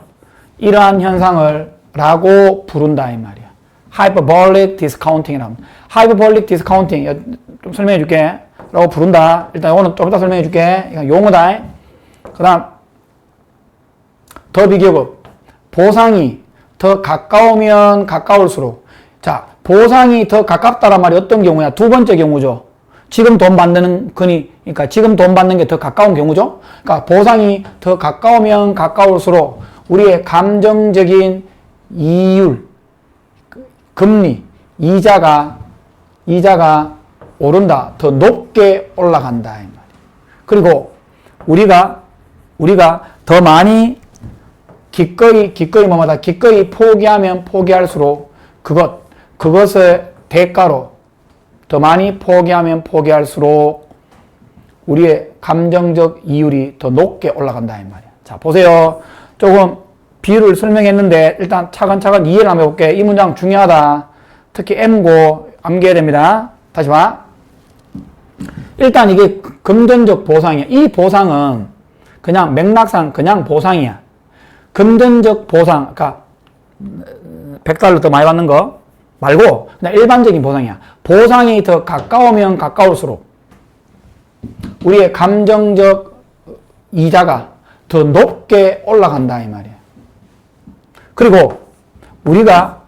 이러한 현상을 라고 부른다 이 말이야. Hyperbolic discounting이라고. Hyperbolic discounting 좀 설명해 줄게. 라고 부른다. 일단 오늘 좀 이따 설명해 줄게. 이건 용어다. 그 다음 더 비교급. 보상이 더 가까우면 가까울수록. 자, 보상이 더 가깝다란 말이 어떤 경우야? 두 번째 경우죠. 지금 돈 받는 거니, 그러니까 지금 돈 받는 게 더 가까운 경우죠. 그러니까 보상이 더 가까우면 가까울수록 우리의 감정적인 이율, 금리, 이자가 오른다. 더 높게 올라간다. 이 말이에요. 그리고 우리가 더 많이 기꺼이 뭐마다 기꺼이 포기하면 포기할수록 그것의 대가로 더 많이 포기하면 포기할수록 우리의 감정적 이율이 더 높게 올라간다 이 말이야. 자, 보세요. 조금 비유를 설명했는데 일단 차근차근 이해를 한번 해볼게. 이 문장 중요하다. 특히 M고 암기해야 됩니다. 다시 봐. 일단 이게 금전적 보상이야. 이 보상은 그냥 맥락상 그냥 보상이야. 금전적 보상, 그러니까 $100 더 많이 받는 거 말고 그냥 일반적인 보상이야. 보상이 더 가까우면 가까울수록 우리의 감정적 이자가 더 높게 올라간다 이 말이야. 그리고 우리가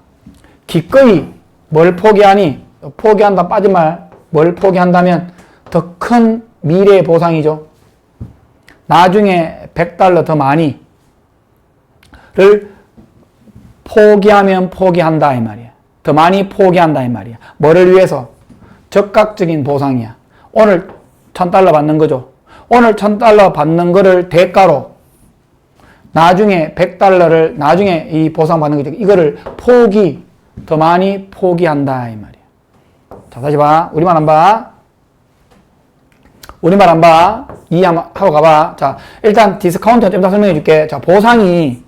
기꺼이 뭘 포기하니? 포기한다 빠진 말, 뭘 포기한다면 더 큰 미래의 보상이죠. 나중에 $100 더 많이를 포기하면 포기한다 이 말이야. 더 많이 포기한다 이 말이야. 뭐를 위해서? 적극적인 보상이야. 오늘 $1000 받는 거죠. 오늘 $1000 받는 거를 대가로 나중에 $100를 나중에 이 보상 받는 거죠. 이거를 더 많이 포기한다 이 말이야. 자, 다시 봐. 우리말 안 봐. 우리말 안 봐. 이해하고 가봐. 자, 일단 디스카운트 좀 더 설명해 줄게. 자, 보상이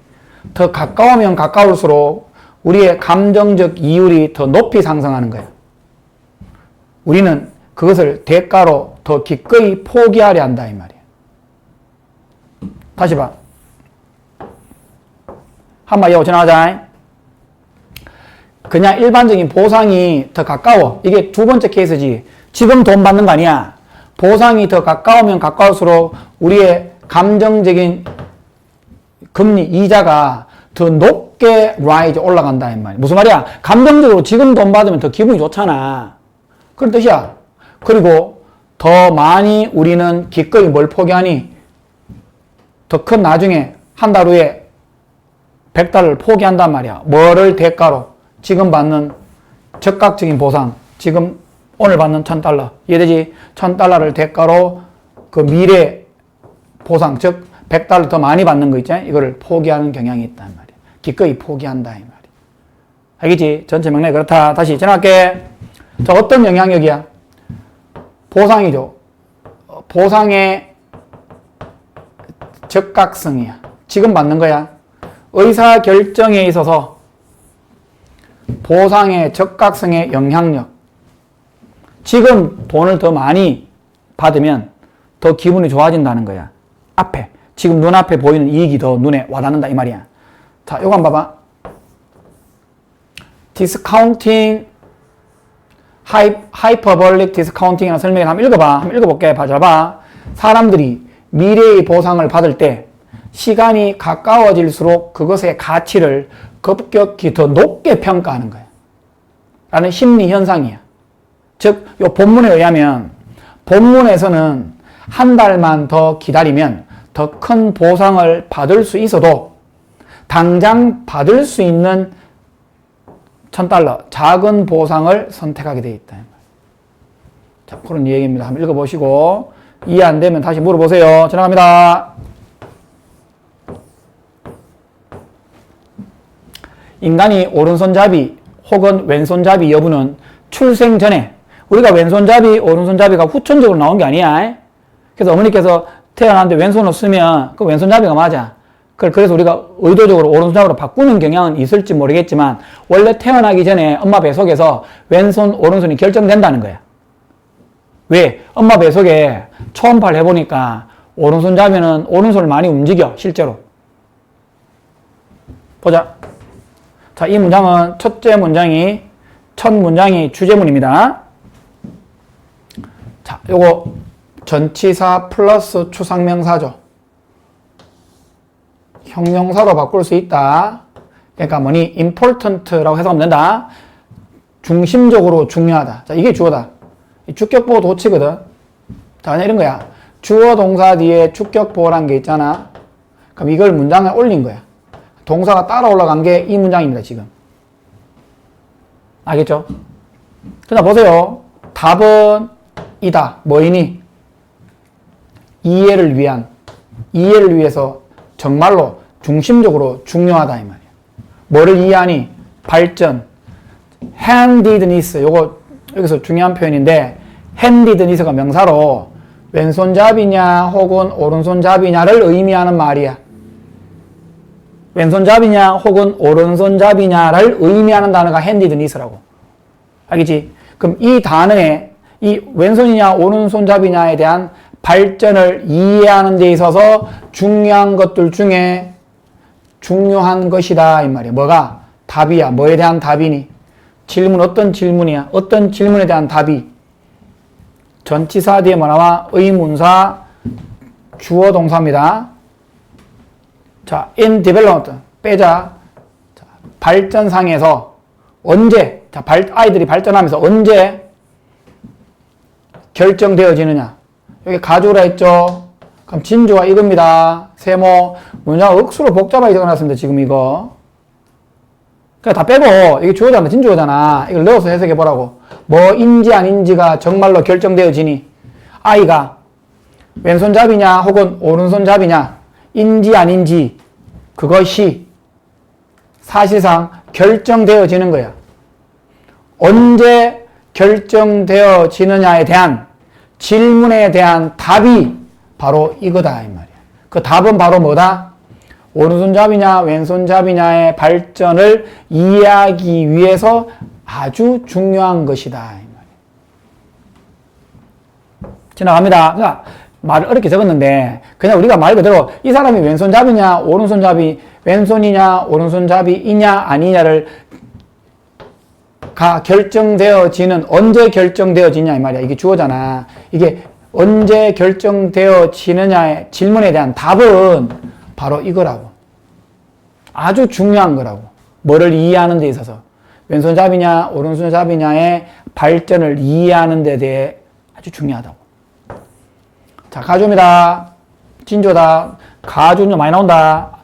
더 가까우면 가까울수록 우리의 감정적 이율이 더 높이 상승하는 거야. 우리는 그것을 대가로 더 기꺼이 포기하려 한다 이 말이야. 다시 봐. 한번 이하고 지나가자. 그냥 일반적인 보상이 더 가까워. 이게 두 번째 케이스지. 지금 돈 받는 거 아니야. 보상이 더 가까우면 가까울수록 우리의 감정적인 금리 이자가 더 높게 올라간다 이 말이야. 무슨 말이야? 감정적으로 지금 돈 받으면 더 기분이 좋잖아. 그런 뜻이야. 그리고 더 많이 우리는 기꺼이 뭘 포기하니? 더 큰 나중에 한 달 후에 $100를 포기한단 말이야. 뭐를 대가로? 지금 받는 적극적인 보상. 지금 오늘 받는 $1000. 이해되지? $1000를 대가로 그 미래 보상, 즉 $100 더 많이 받는 거 있잖아. 이거를 포기하는 경향이 있단 말이야. 기꺼이 포기한다 이 말이야. 알겠지? 전체 맥락이 그렇다. 다시 지나갈게. 자, 어떤 영향력이야? 보상이죠. 보상의 적극성이야. 지금 받는 거야. 의사 결정에 있어서 보상의 적극성의 영향력. 지금 돈을 더 많이 받으면 더 기분이 좋아진다는 거야. 앞에. 지금 눈앞에 보이는 이익이 더 눈에 와닿는다 이 말이야. 자, 요거 한번 봐봐. 디스카운팅, 하이퍼볼릭 디스카운팅이라는 설명을 한번 읽어봐. 한번 읽어볼게. 봐봐. 사람들이 미래의 보상을 받을 때 시간이 가까워질수록 그것의 가치를 급격히 더 높게 평가하는 거야. 라는 심리 현상이야. 즉, 요 본문에 의하면 본문에서는 한 달만 더 기다리면 더 큰 보상을 받을 수 있어도 당장 받을 수 있는 $1000 작은 보상을 선택하게 되어 있다. 자, 그런 얘기입니다. 한번 읽어보시고 이해 안 되면 다시 물어보세요. 지나갑니다. 인간이 오른손잡이 혹은 왼손잡이 여부는 출생 전에 우리가 왼손잡이, 오른손잡이가 후천적으로 나온 게 아니야. 그래서 어머니께서 태어났는데 왼손을 쓰면 그 왼손잡이가 맞아. 그래서 우리가 의도적으로 오른손잡이로 바꾸는 경향은 있을지 모르겠지만 원래 태어나기 전에 엄마 뱃속에서 왼손, 오른손이 결정된다는 거야. 왜? 엄마 뱃속에 초음파를 해보니까 오른손잡이는 오른손을 많이 움직여, 실제로. 보자. 자, 이 문장은 첫 문장이 주제문입니다. 자, 요거 전치사 플러스 추상명사죠. 형용사로 바꿀 수 있다. 그러니까 뭐니? important라고 해석하면 된다. 중심적으로 중요하다. 자, 이게 주어다. 이 주격보호 도치거든. 자, 그냥 이런 거야. 주어 동사 뒤에 주격보호라는 게 있잖아. 그럼 이걸 문장에 올린 거야. 동사가 따라 올라간 게 이 문장입니다, 지금. 알겠죠? 자, 보세요. 답은 이다. 뭐이니? 이해를 위해서 정말로 중심적으로 중요하다 이 말이야. 뭐를 이해하니? 발전. handedness. 요거 여기서 중요한 표현인데 handedness가 명사로 왼손잡이냐 혹은 오른손잡이냐를 의미하는 말이야. 왼손잡이냐 혹은 오른손잡이냐를 의미하는 단어가 handedness라고. 알겠지? 그럼 이 단어에 이 왼손이냐 오른손잡이냐에 대한 발전을 이해하는 데 있어서 중요한 것들 중에 중요한 것이다 이 말이야. 뭐가? 답이야. 뭐에 대한 답이니? 질문 어떤 질문이야? 어떤 질문에 대한 답이? 전치사 뒤에 뭐 나와? 의문사 주어 동사입니다. 자, in development 빼자. 자, 발전상에서 언제? 자, 아이들이 발전하면서 언제 결정되어지느냐? 여기 가주라 했죠? 그럼 진주가 이겁니다. 세모. 문장 억수로 복잡하게 적어놨습니다. 지금 이거. 그냥 다 빼고, 이게 주어잖아. 진주어잖아. 이걸 넣어서 해석해보라고. 뭐인지 아닌지가 정말로 결정되어지니, 아이가 왼손잡이냐 혹은 오른손잡이냐, 인지 아닌지, 그것이 사실상 결정되어지는 거야. 언제 결정되어지느냐에 대한 질문에 대한 답이 바로 이거다 이 말이야. 그 답은 바로 뭐다? 오른손잡이냐 왼손잡이냐의 발전을 이해하기 위해서 아주 중요한 것이다 이 말이야. 지나갑니다. 그러니까 말을 어렵게 적었는데 그냥 우리가 말 그대로 이 사람이 왼손잡이냐 오른손잡이 왼손이냐 오른손잡이이냐 아니냐를 가 결정되어지는 언제 결정되어지냐 이 말이야. 이게 주어잖아. 이게 언제 결정되어지느냐의 질문에 대한 답은 바로 이거라고. 아주 중요한 거라고. 뭐를 이해하는 데 있어서 왼손잡이냐 오른손잡이냐의 발전을 이해하는 데 대해 아주 중요하다고. 자, 가주입니다. 진조다. 가주는 많이 나온다.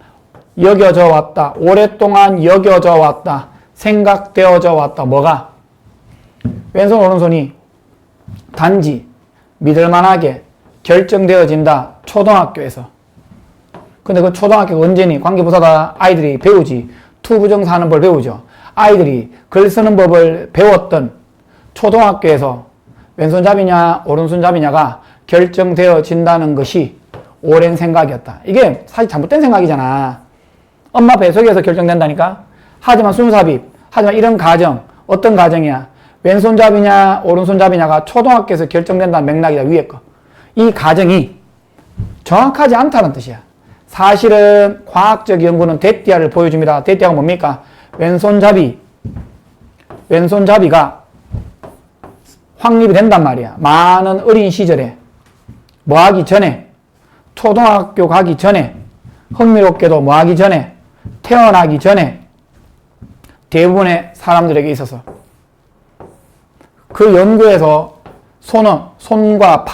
여겨져 왔다. 오랫동안 여겨져 왔다. 생각되어져 왔다. 뭐가? 왼손 오른손이 단지 믿을만하게 결정되어진다. 초등학교에서. 근데 그 초등학교가 언제니? 관계부사다. 아이들이 배우지. 투부정사 하는 법 배우죠. 아이들이 글 쓰는 법을 배웠던 초등학교에서 왼손잡이냐 오른손잡이냐가 결정되어진다는 것이 오랜 생각이었다. 이게 사실 잘못된 생각이잖아. 엄마 뱃속에서 결정된다니까. 하지만 순삽입. 하지만 이런 가정. 어떤 가정이야? 왼손잡이냐 오른손잡이냐가 초등학교에서 결정된다는 맥락이다. 위에 거. 이 가정이 정확하지 않다는 뜻이야. 사실은 과학적 연구는 데띠아를 보여줍니다. 데띠아가 뭡니까? 왼손잡이가 확립이 된단 말이야. 많은 어린 시절에 뭐 하기 전에 초등학교 가기 전에 흥미롭게도 뭐 하기 전에 태어나기 전에 대부분의 사람들에게 있어서 그 연구에서 손과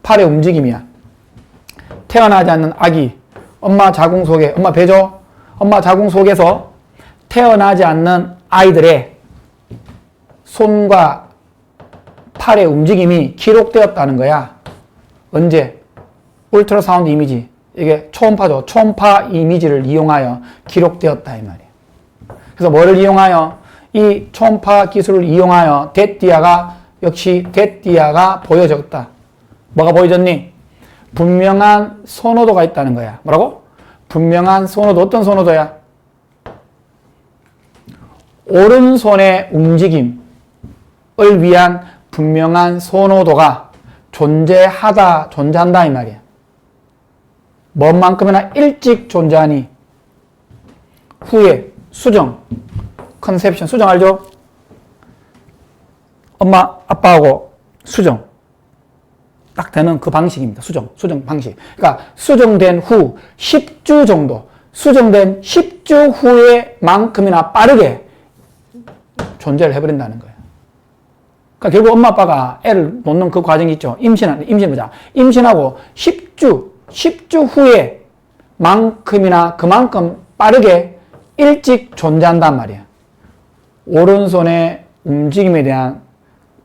팔의 움직임이야. 태어나지 않는 아기 엄마 자궁 속에 엄마 배죠? 엄마 자궁 속에서 태어나지 않는 아이들의 손과 팔의 움직임이 기록되었다는 거야. 언제? 울트라사운드 이미지. 이게 초음파죠. 초음파 이미지를 이용하여 기록되었다 이 말이에요. 그래서 뭐를 이용하여? 이 초음파 기술을 이용하여 역시 데띠아가 보여졌다. 뭐가 보여졌니? 분명한 선호도가 있다는 거야. 뭐라고? 분명한 선호도. 어떤 선호도야? 오른손의 움직임을 위한 분명한 선호도가 존재한다 이 말이야. 뭔만큼이나 일찍 존재하니 후에 수정, 컨셉션, 수정 알죠? 엄마, 아빠하고 수정 딱 되는 그 방식입니다. 수정 방식. 그러니까 수정된 후 10주 정도, 수정된 10주 후에 만큼이나 빠르게 존재를 해버린다는 거예요. 그러니까 결국 엄마 아빠가 애를 놓는 그 과정이 있죠. 임신하고 10주 후에 만큼이나 그만큼 빠르게 일찍 존재한단 말이야. 오른손의 움직임에 대한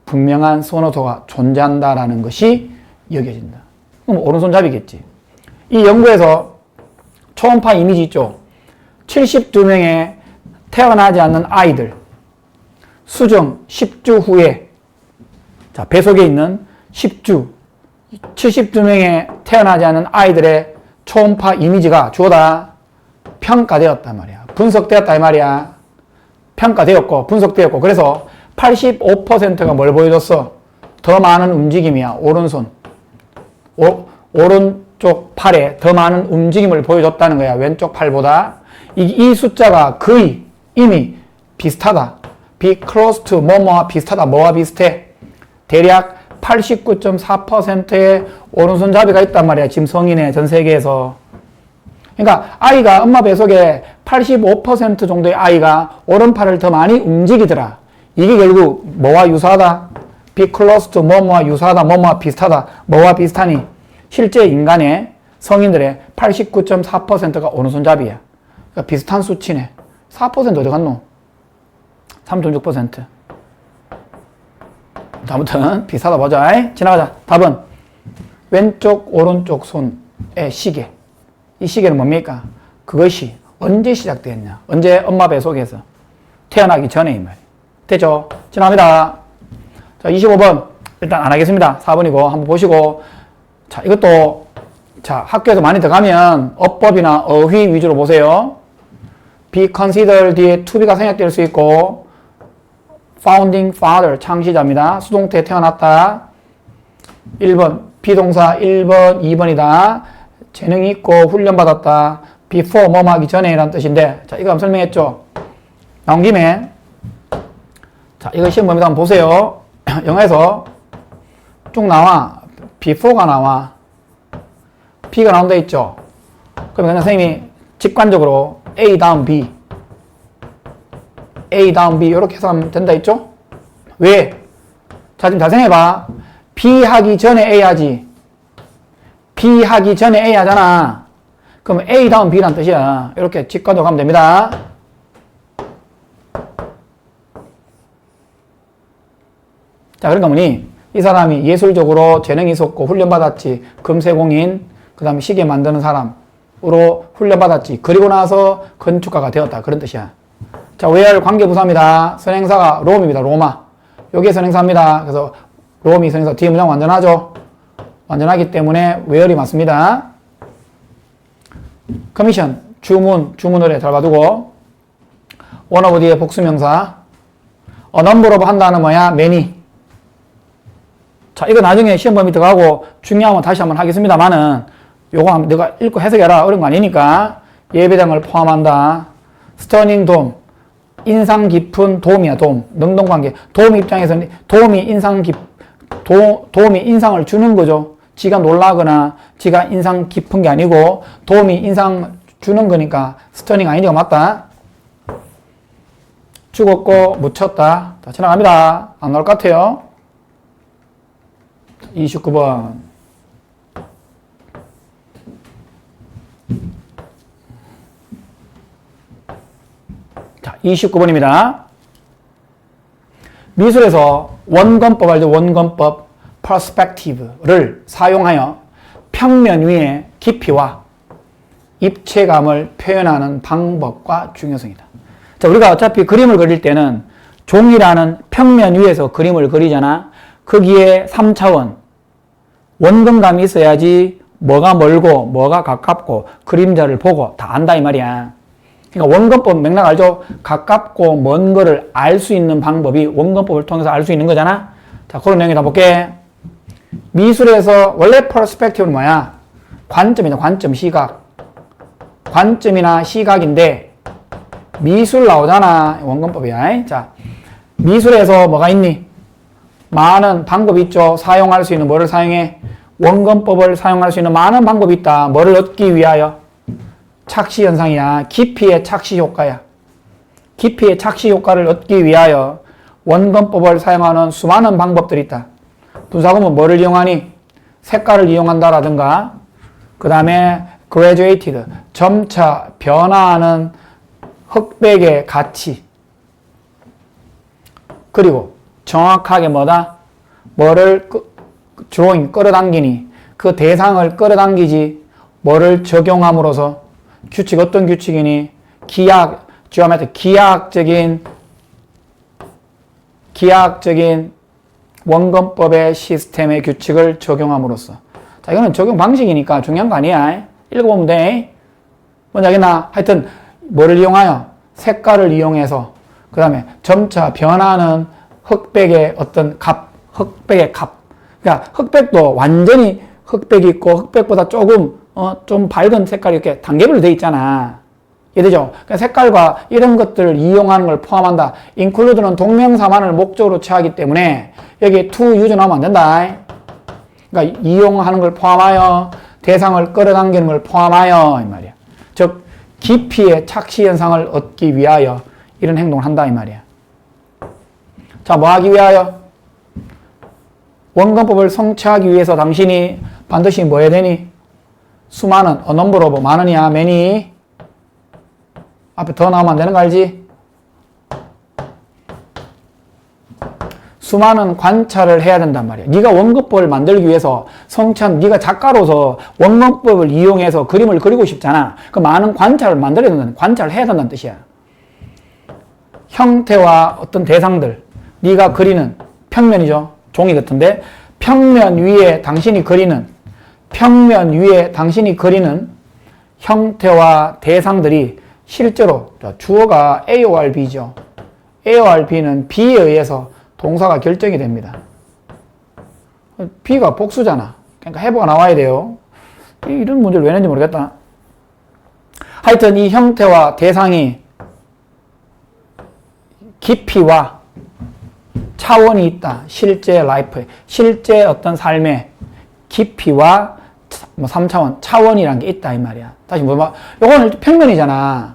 분명한 선호도가 존재한다라는 것이 여겨진다. 그럼 오른손잡이겠지. 이 연구에서 초음파 이미지 있죠. 72명의 태어나지 않는 아이들, 수정 10주 후에, 자, 배속에 있는 10주, 72명의 태어나지 않은 아이들의 초음파 이미지가 주어다 평가되었단 말이야. 분석되었다 이 말이야. 평가되었고 분석되었고, 그래서 85%가 뭘 보여줬어? 더 많은 움직임이야. 오른손, 오른쪽 팔에 더 많은 움직임을 보여줬다는 거야. 왼쪽 팔보다. 이 숫자가 거의 이미 비슷하다. be close to 뭐뭐와 비슷하다. 뭐와 비슷해? 대략 89.4%의 오른손잡이가 있단 말이야. 지금 성인의 전 세계에서. 그러니까 아이가 엄마 뱃속에 85% 정도의 아이가 오른팔을 더 많이 움직이더라. 이게 결국 뭐와 유사하다? be close to 뭐뭐와 유사하다. 뭐뭐와 비슷하다. 뭐와 비슷하니? 실제 인간의 성인들의 89.4%가 오른손잡이야. 그러니까 비슷한 수치네. 4% 어디 갔노? 3.6%. 아무튼 비슷하다 보자. 지나가자. 답은 왼쪽 오른쪽 손의 시계. 이 시계는 뭡니까? 그것이 언제 시작되었냐? 언제 엄마 뱃속에서 태어나기 전에 이 말이에요. 됐죠? 지나갑니다. 자, 25번 일단 안 하겠습니다. 4번이고 한번 보시고, 자, 이것도 자, 학교에서 많이 들어가면 어법이나 어휘 위주로 보세요. be considered 뒤에 to be가 생략될 수 있고, founding father 창시자입니다. 수동태 태어났다. 1번 비동사 1번 2번이다. 재능이 있고 훈련받았다. before 뭐뭐 하기 전에 라는 뜻인데, 자, 이거 한번 설명했죠. 나온 김에 자, 이거 시험 봅니다. 한번 보세요. 영어에서 쭉 나와. before가 나와. B가 나온다 있죠. 그러면 그냥 선생님이 직관적으로 A 다음 B, A 다음 B 이렇게 해석하면 된다 있죠? 왜? 자, 지금 잘 생각해봐. B 하기 전에 A 하지. B 하기 전에 A 하잖아. 그럼 A 다음 B란 뜻이야. 이렇게 직관적으로 하면 됩니다. 자, 그러니까 뭐니? 이 사람이 예술적으로 재능이 있었고 훈련받았지. 금세공인, 그 다음에 시계 만드는 사람으로 훈련받았지. 그리고 나서 건축가가 되었다. 그런 뜻이야. 자, where 관계부사입니다. 선행사가 롬입니다. 로마. 여기에 선행사입니다. 그래서 롬이 선행사. 뒤에 문장 완전하죠? 완전하기 때문에 where이 맞습니다. 커미션, 주문을 잘 봐두고. one of 뒤에 복수명사. number of 한다는 뭐야? many. 자, 이거 나중에 시험 범위 들어가고 중요하면 다시 한번 하겠습니다만은 요거 내가 읽고 해석해라. 어려운 거 아니니까. 예배당을 포함한다. 스터닝 돔. 인상 깊은 돔이야, 돔. 능동관계. 돔 입장에서는 도움이 인상을 주는 거죠. 지가 놀라거나 지가 인상 깊은 게 아니고 도움이 인상 주는 거니까 스터닝 아이디가 맞다. 죽었고 묻혔다. 자, 지나갑니다. 안 나올 것 같아요. 29번. 자, 29번입니다. 미술에서 원건법 알죠? 원건법 perspective를 사용하여 평면 위의 깊이와 입체감을 표현하는 방법과 중요성이다. 자, 우리가 어차피 그림을 그릴 때는 종이라는 평면 위에서 그림을 그리잖아. 거기에 3차원 원근감이 있어야지 뭐가 멀고 뭐가 가깝고 그림자를 보고 다 안다 이 말이야. 그러니까 원근법 맥락 알죠? 가깝고 먼 거를 알 수 있는 방법이 원근법을 통해서 알 수 있는 거잖아. 자, 그런 내용이다 볼게. 미술에서 원래 퍼스펙티브는 뭐야? 관점이다. 관점, 시각. 관점이나 시각인데 미술 나오잖아. 원근법이야. 자, 미술에서 뭐가 있니? 많은 방법이 있죠. 사용할 수 있는 뭐를 사용해? 원근법을 사용할 수 있는 많은 방법이 있다. 뭐를 얻기 위하여? 착시 현상이야. 깊이의 착시 효과야. 깊이의 착시 효과를 얻기 위하여 원근법을 사용하는 수많은 방법들이 있다. 분사구문 뭐를 이용하니? 색깔을 이용한다라든가, 그 다음에 graduated, 점차 변화하는 흑백의 가치, 그리고 정확하게 뭐다? 뭐를 drawing, 끌어당기니? 그 대상을 끌어당기지 뭐를 적용함으로써 규칙, 어떤 규칙이니? 기하학적인 원근법의 시스템의 규칙을 적용함으로써. 자, 이거는 적용 방식이니까 중요한 거 아니야. 읽어보면 돼. 뭔지 알겠나? 하여튼, 뭐를 이용하여? 색깔을 이용해서, 그 다음에 점차 변하는 흑백의 어떤 흑백의 값. 그러니까 흑백도 완전히 흑백이 있고, 흑백보다 조금, 좀 밝은 색깔이 이렇게 단계별로 되어 있잖아. 이해되죠? 그러니까 색깔과 이런 것들을 이용하는 걸 포함한다. include는 동명사만을 목적으로 취하기 때문에 여기에 to use 나오면 안 된다. 그러니까 이용하는 걸 포함하여 대상을 끌어당기는 걸 포함하여 이 말이야. 즉 깊이의 착시 현상을 얻기 위하여 이런 행동을 한다 이 말이야. 자, 뭐 하기 위하여? 원근법을 성취하기 위해서 당신이 반드시 뭐 해야 되니? 수많은 number of 많으냐 many 앞에 더 나오면 안 되는 거 알지? 수많은 관찰을 해야 된단 말이야. 네가 원근법을 만들기 위해서 성취한 네가 작가로서 원근법을 이용해서 그림을 그리고 싶잖아. 그 많은 관찰을 만들어야 된다는, 관찰을 해야 된다는 뜻이야. 형태와 어떤 대상들, 네가 그리는 평면이죠. 종이 같은데 평면 위에 당신이 그리는 형태와 대상들이 실제로 주어가 A or B죠. A or B는 B에 의해서 동사가 결정이 됩니다. B가 복수잖아. 그러니까 해부가 나와야 돼요. 이런 문제를 왜 냈는지 모르겠다. 하여튼 이 형태와 대상이 깊이와 차원이 있다. 실제 라이프에, 실제 어떤 삶의 깊이와 3차원, 차원이라는 게 있다 이 말이야. 다시 요거는 평면이잖아.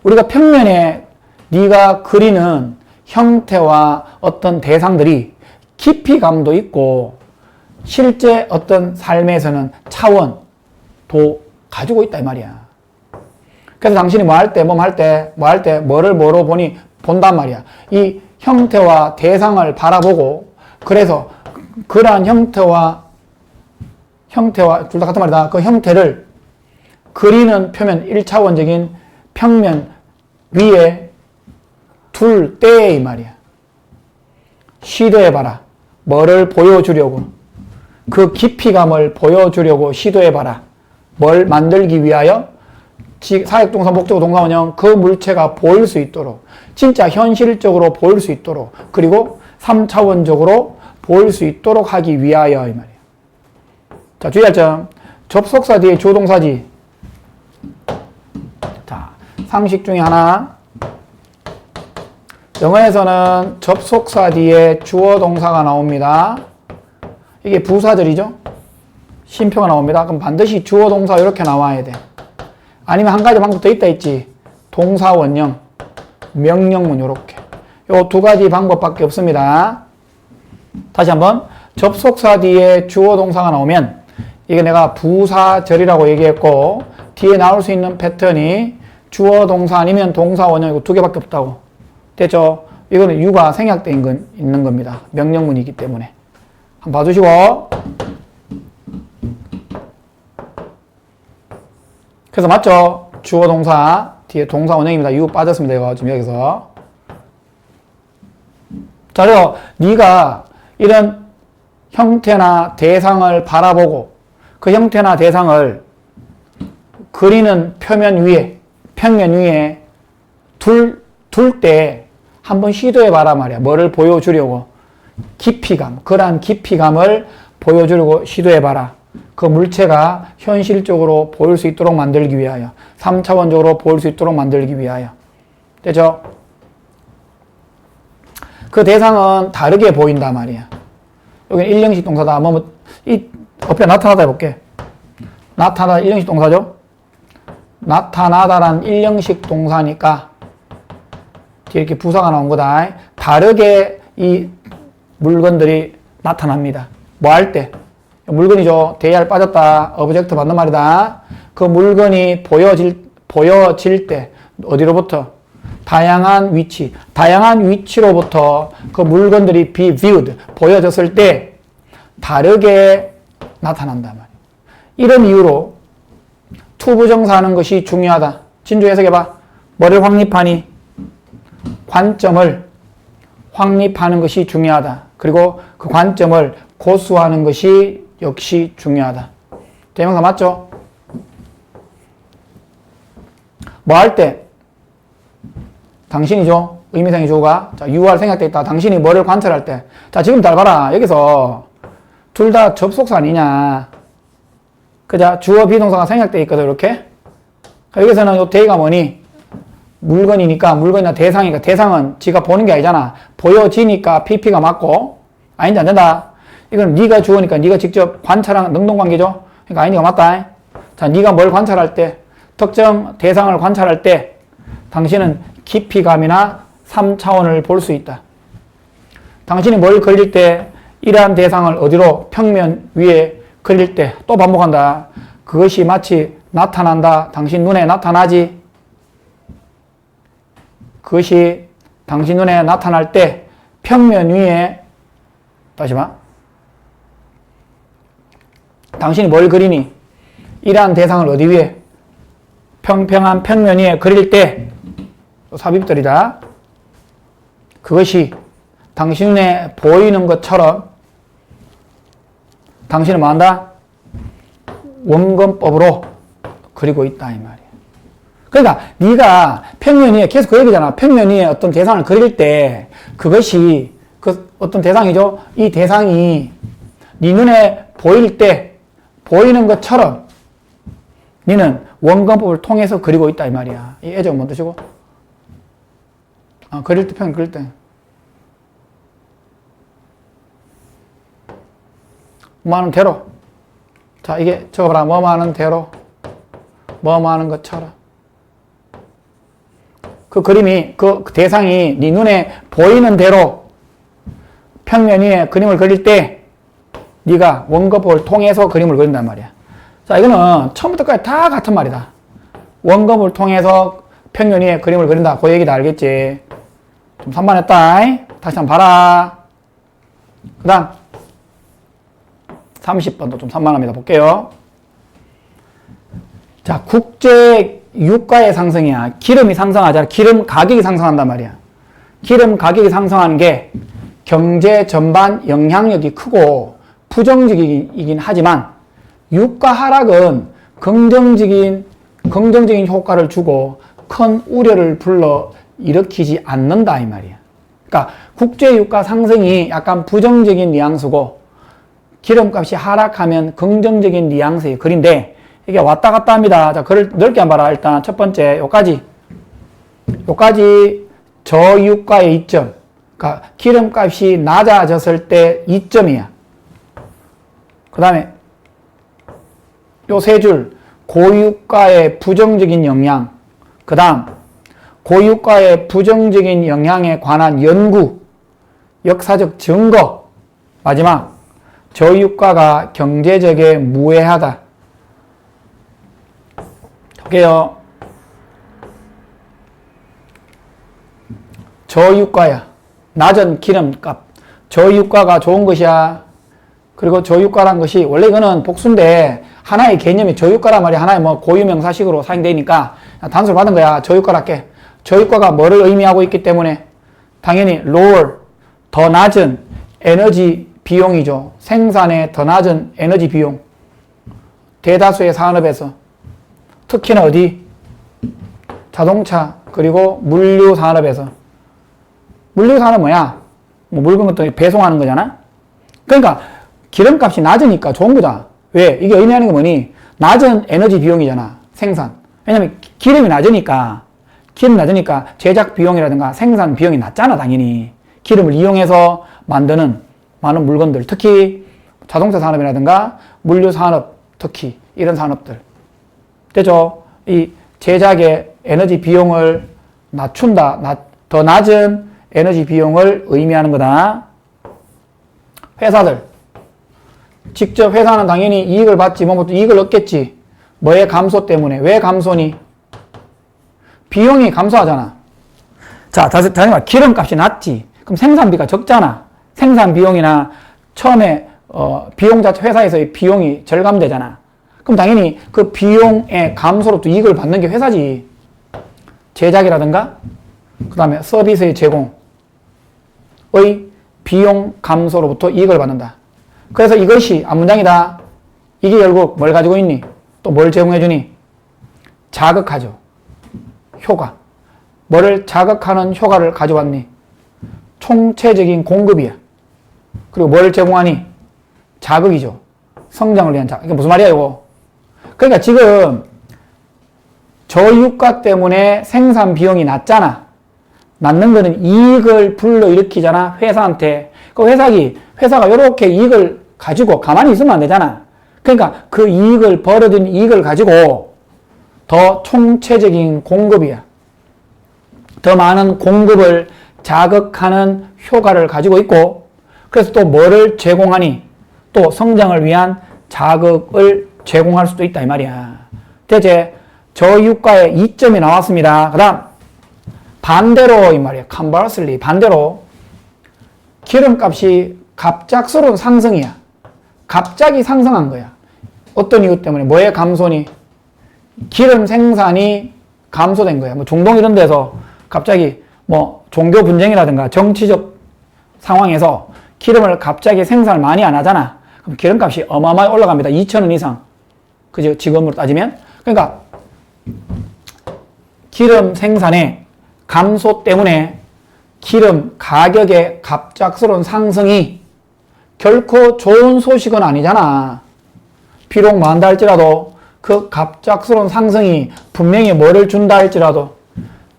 우리가 평면에 네가 그리는 형태와 어떤 대상들이 깊이감도 있고 실제 어떤 삶에서는 차원도 가지고 있다 이 말이야. 그래서 당신이 뭐를 뭐로 본단 말이야. 이 형태와 대상을 바라보고 그래서 그러한 형태와 둘 다 같은 말이다. 그 형태를 그리는 표면 1차원적인 평면 위에 둘 때 이 말이야. 시도해봐라. 뭐를 보여주려고? 그 깊이감을 보여주려고 시도해봐라. 뭘 만들기 위하여? 사역동사, 목적어, 동사원형 그 물체가 보일 수 있도록 진짜 현실적으로 보일 수 있도록 그리고 3차원적으로 보일 수 있도록 하기 위하여 이 말이야. 자, 주의할 점. 접속사 뒤에 주어동사지. 자, 상식 중에 하나. 영어에서는 접속사 뒤에 주어동사가 나옵니다. 이게 부사절이죠. 쉼표가 나옵니다. 그럼 반드시 주어동사 이렇게 나와야 돼. 아니면 한 가지 방법 더 있다 했지. 동사원형, 명령문 이렇게. 요 두 가지 방법밖에 없습니다. 다시 한번. 접속사 뒤에 주어동사가 나오면 이게 내가 부사절이라고 얘기했고 뒤에 나올 수 있는 패턴이 주어동사 아니면 동사원형이고 두 개밖에 없다고. 됐죠? 이거는 유가 생략되어 있는 겁니다. 명령문이기 때문에. 한번 봐주시고. 그래서 맞죠? 주어 동사 뒤에 동사 원형입니다. 유 빠졌습니다. 이거 지금 여기서. 자, 그래서 네가 이런 형태나 대상을 바라보고 그 형태나 대상을 그리는 평면 위에 둘 때 한번 시도해봐라 말이야. 뭐를 보여주려고? 깊이감. 그러한 깊이감을 보여주려고 시도해봐라. 그 물체가 현실적으로 보일 수 있도록 만들기 위하여 3차원적으로 보일 수 있도록 만들기 위하여. 되죠? 그 대상은 다르게 보인다 말이야. 여기는 일형식 동사다. 옆에 나타나다 해볼게. 나타나다 일형식 동사죠? 나타나다란 일형식 동사니까 뒤에 이렇게 부사가 나온 거다. 다르게 이 물건들이 나타납니다. 뭐 할 때? 물건이죠. 대R 빠졌다. 오브젝트 맞는 말이다. 그 물건이 보여질 때 어디로부터? 다양한 위치로부터 그 물건들이 be viewed, 보여졌을 때 다르게 나타난단 말이에요. 이런 이유로 투부정사 하는 것이 중요하다. 진주 해석해봐. 뭐를 확립하니? 관점을 확립하는 것이 중요하다. 그리고 그 관점을 고수하는 것이 역시 중요하다. 대명사 맞죠? 뭐 할 때? 당신이죠. 의미상의 주어가. 자, 유할 생략돼 있다. 당신이 뭐를 관찰할 때. 자, 지금 잘 봐라. 여기서 둘 다 접속사 아니냐. 그자? 주어 비동사가 생략돼 있거든, 이렇게. 여기서는 요 대가 뭐니? 물건이니까, 물건이나 대상이니까, 대상은 지가 보는 게 아니잖아. 보여지니까 PP가 맞고, 아닌지 안 된다. 이건 네가 주어니까 네가 직접 관찰하는 능동관계죠. 그러니까 아닌지가 맞다. 자, 네가 뭘 관찰할 때, 특정 대상을 관찰할 때, 당신은 깊이감이나 3차원을 볼 수 있다. 당신이 뭘 그릴 때, 이러한 대상을 어디로? 평면 위에 그릴 때, 또 반복한다. 그것이 마치 나타난다. 당신 눈에 나타나지. 그것이 당신 눈에 나타날 때 평면 위에 다시 봐. 당신이 뭘 그리니? 이러한 대상을 어디 위에? 평평한 평면 위에 그릴 때 삽입들이다. 그것이 당신 눈에 보이는 것처럼 당신은 뭐 한다? 원근법으로 그리고 있다 이 말이야. 그러니까 네가 평면 위에 계속 그 얘기잖아. 평면 위에 어떤 대상을 그릴 때 그것이 그 어떤 대상이죠. 이 대상이 네 눈에 보일 때 보이는 것처럼 너는 원근법을 통해서 그리고 있다 이 말이야. 이 애정 뭐 드시고? 그릴 때 평면 그릴 때 뭐 하는 대로. 자, 이게 적어봐라. 뭐 하는 대로. 뭐 하는 것처럼. 그 그림이, 그 대상이 네 눈에 보이는 대로 평면 위에 그림을 그릴 때 네가 원근법을 통해서 그림을 그린단 말이야. 자, 이거는 처음부터 끝까지 다 같은 말이다. 원근법을 통해서 평면 위에 그림을 그린다. 그 얘기다 알겠지? 좀 산만했다. 다시 한번 봐라. 그 다음 30번도 좀 산만합니다. 볼게요. 자, 국제 유가의 상승이야. 기름이 상승하잖아. 기름 가격이 상승한단 말이야. 기름 가격이 상승하는 게 경제 전반 영향력이 크고 부정적이긴 하지만 유가 하락은 긍정적인 효과를 주고 큰 우려를 불러 일으키지 않는다 이 말이야. 그러니까 국제 유가 상승이 약간 부정적인 뉘앙스고 기름값이 하락하면 긍정적인 뉘앙스의 글인데 이게 왔다 갔다 합니다. 자, 글을 넓게 한번 봐라. 일단 첫 번째 요까지 저유가의 이점. 그러니까 기름값이 낮아졌을 때 이점이야. 그 다음에 요 세 줄 고유가의 부정적인 영향. 그 다음 고유가의 부정적인 영향에 관한 연구, 역사적 증거. 마지막 저유가가 경제적에 무해하다. 볼게요. 저유가야. 낮은 기름값. 저유가가 좋은 것이야. 그리고 저유가란 것이 원래 이거는 복수인데 하나의 개념이 저유가란 말이 하나의 뭐 고유명사식으로 사용되니까 단수를 받은 거야. 저유가랄게. 저유가가 뭐를 의미하고 있기 때문에 당연히 lower, 더 낮은 에너지 비용이죠. 생산의 더 낮은 에너지 비용. 대다수의 산업에서 특히나 어디? 자동차 그리고 물류 산업에서. 물류 산업 뭐야? 뭐 물건 같은 거 배송하는 거잖아. 그러니까 기름값이 낮으니까 좋은 거다. 왜? 이게 의미하는 게 뭐니? 낮은 에너지 비용이잖아. 생산. 왜냐면 기름이 낮으니까 제작 비용이라든가 생산 비용이 낮잖아, 당연히. 기름을 이용해서 만드는 많은 물건들, 특히 자동차 산업이라든가 물류 산업, 특히 이런 산업들. 되죠? 이 제작의 에너지 비용을 낮춘다. 더 낮은 에너지 비용을 의미하는 거다. 회사들. 직접 회사는 당연히 이익을 받지, 이익을 얻겠지. 뭐의 감소 때문에. 왜 감소니? 비용이 감소하잖아. 자, 다시 말해. 기름값이 낮지. 그럼 생산비가 적잖아. 생산 비용이나 처음에 비용 자체 회사에서의 비용이 절감되잖아. 그럼 당연히 그 비용의 감소로 또 이익을 받는 게 회사지. 제작이라든가 그 다음에 서비스의 제공의 비용 감소로부터 이익을 받는다. 그래서 이것이 앞문장이다. 이게 결국 뭘 가지고 있니? 또 뭘 제공해주니? 자극하죠. 효과. 뭐를 자극하는 효과를 가져왔니? 총체적인 공급이야. 그리고 뭘 제공하니? 자극이죠. 성장을 위한 자극. 이게 무슨 말이야, 이거? 그러니까 지금 저유가 때문에 생산 비용이 낮잖아. 낮는 거는 이익을 불러일으키잖아, 회사한테. 그 회사가 이렇게 이익을 가지고 가만히 있으면 안 되잖아. 그러니까 그 이익을, 벌어진 이익을 가지고 더 총체적인 공급이야. 더 많은 공급을 자극하는 효과를 가지고 있고, 그래서 또 뭐를 제공하니? 또 성장을 위한 자극을 제공할 수도 있다, 이 말이야. 대체 저유가의 이점이 나왔습니다. 그 다음, 반대로, 이 말이야. conversely, 반대로, 기름값이 갑작스러운 상승이야. 갑자기 상승한 거야. 어떤 이유 때문에? 뭐의 감소니? 기름 생산이 감소된 거야. 뭐 중동 이런 데서 갑자기 뭐 종교 분쟁이라든가 정치적 상황에서 기름을 갑자기 생산을 많이 안 하잖아. 그럼 기름값이 어마어마하게 올라갑니다. 2,000원 이상. 그죠? 지금으로 따지면. 그러니까 기름 생산의 감소 때문에 기름 가격의 갑작스러운 상승이 결코 좋은 소식은 아니잖아. 비록 많다 할지라도 그 갑작스러운 상승이 분명히 뭐를 준다 할지라도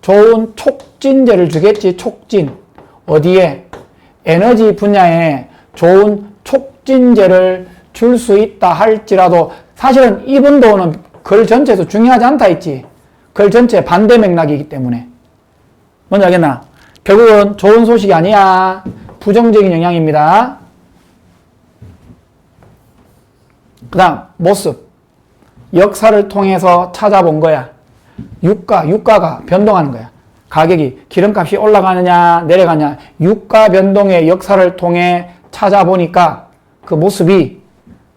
좋은 촉진제를 주겠지. 촉진. 어디에? 에너지 분야에 좋은 촉진제를 줄 수 있다 할지라도 사실은 이 분도는 글 전체에서 중요하지 않다 했지. 글 전체 반대 맥락이기 때문에. 뭔지 알겠나? 결국은 좋은 소식이 아니야. 부정적인 영향입니다. 그 다음 모습. 역사를 통해서 찾아본 거야. 유가가 변동하는 거야. 가격이, 기름값이 올라가느냐 내려가냐, 유가 변동의 역사를 통해 찾아보니까 그 모습이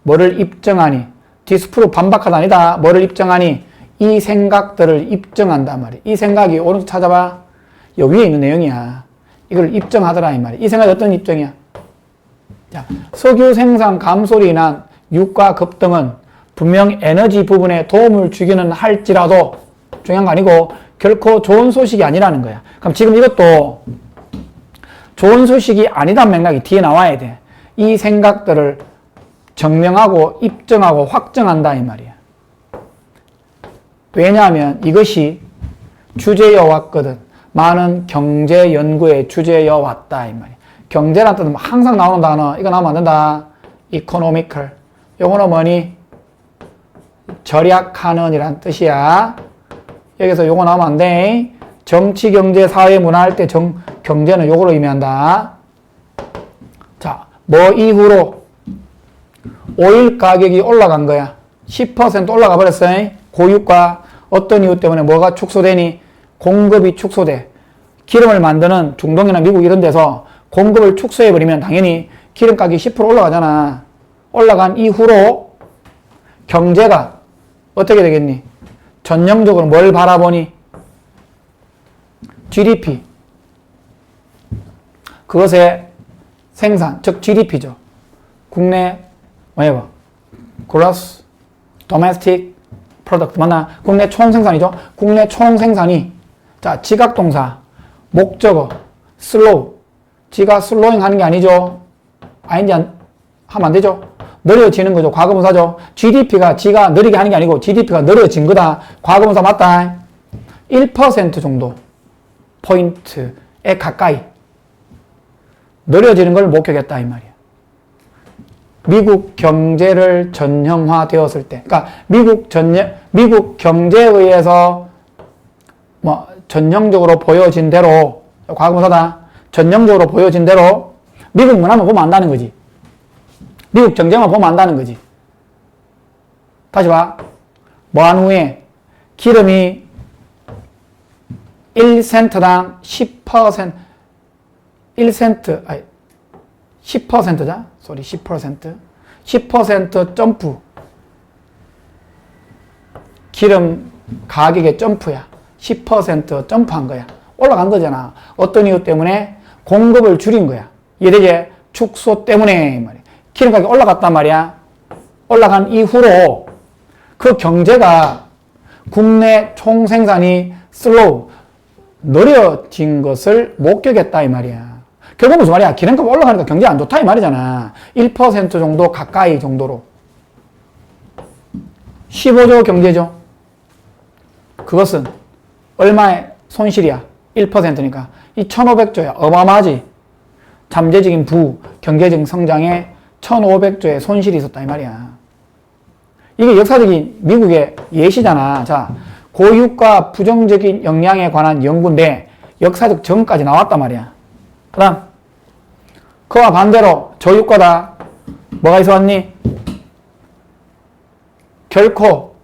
뭐를 입증하니? 디스프루브 반박하다 아니다. 뭐를 입증하니? 이 생각들을 입증한단 말이야. 이 생각이 오른쪽 찾아봐. 여기 위에 있는 내용이야. 이걸 입증하더라 이 말이야. 이 생각이 어떤 입증이야? 자, 석유 생산 감소로 인한 유가 급등은 분명 에너지 부분에 도움을 주기는 할지라도 중요한 거 아니고 결코 좋은 소식이 아니라는 거야. 그럼 지금 이것도 좋은 소식이 아니다는 맥락이 뒤에 나와야 돼. 이 생각들을 증명하고 입증하고 확정한다 이 말이야. 왜냐하면 이것이 주제여 왔거든. 많은 경제 연구의 주제여 왔다 이 말이야. 경제란 뜻은 항상 나오는 단어. 이거 나오면 안 된다. economical. 요거는 뭐니? 절약하는 이란 뜻이야. 여기서 요거 나오면 안 돼. 정치, 경제, 사회, 문화 할 때 경제는 요거로 의미한다. 자, 뭐 이후로 오일 가격이 올라간 거야. 10% 올라가 버렸어. 고유가. 어떤 이유 때문에 뭐가 축소되니? 공급이 축소돼. 기름을 만드는 중동이나 미국 이런 데서 공급을 축소해버리면 당연히 기름 가격이 10% 올라가잖아. 올라간 이후로 경제가 어떻게 되겠니? 전형적으로 뭘 바라보니? GDP. 그것의 생산, 즉 GDP죠. 국내, 뭐야, Gross Domestic Product. 맞나? 국내 총생산이죠. 국내 총생산이, 자, 지각동사, 목적어, slow. 지가 슬로잉 하는 게 아니죠. 아닌지 하면 안 되죠. 느려지는 거죠. 과거분사죠. GDP가 지가 느리게 하는 게 아니고 GDP가 느려진 거다. 과거분사 맞다. 1% 정도 포인트에 가까이 느려지는 걸 목격했다 이 말이야. 미국 경제를 전형화되었을 때, 그러니까 미국 경제에 의해서 뭐 전형적으로 보여진 대로, 과거분사다. 전형적으로 보여진 대로 미국 문화만 보면 안다는 거지. 미국 경제만 보면 안다는 거지. 다시 봐. 뭐 한 후에 기름이 1센트당 10%, 1센트, 아니, 10%자? 소리, 10%. 10% 점프. 기름 가격의 점프야. 10% 점프한 거야. 올라간 거잖아. 어떤 이유 때문에? 공급을 줄인 거야. 이래제 축소 때문에 말이야. 기름가격이 올라갔단 말이야. 올라간 이후로 그 경제가 국내 총생산이 슬로우 느려진 것을 목격했다 이 말이야. 결국 무슨 말이야? 기름값 올라가니까 경제 안 좋다 이 말이잖아. 1% 정도 가까이 정도로 15조 경제죠. 그것은 얼마의 손실이야? 1%니까 이 1500조야. 어마어마하지. 잠재적인 경제적 성장에 1500조의 손실이 있었다 이 말이야. 이게 역사적인 미국의 예시잖아. 자, 고유가 부정적인 영향에 관한 연구인데 역사적 전까지 나왔단 말이야. 그 다음 그와 반대로 저유가다. 뭐가 있어왔니? 결코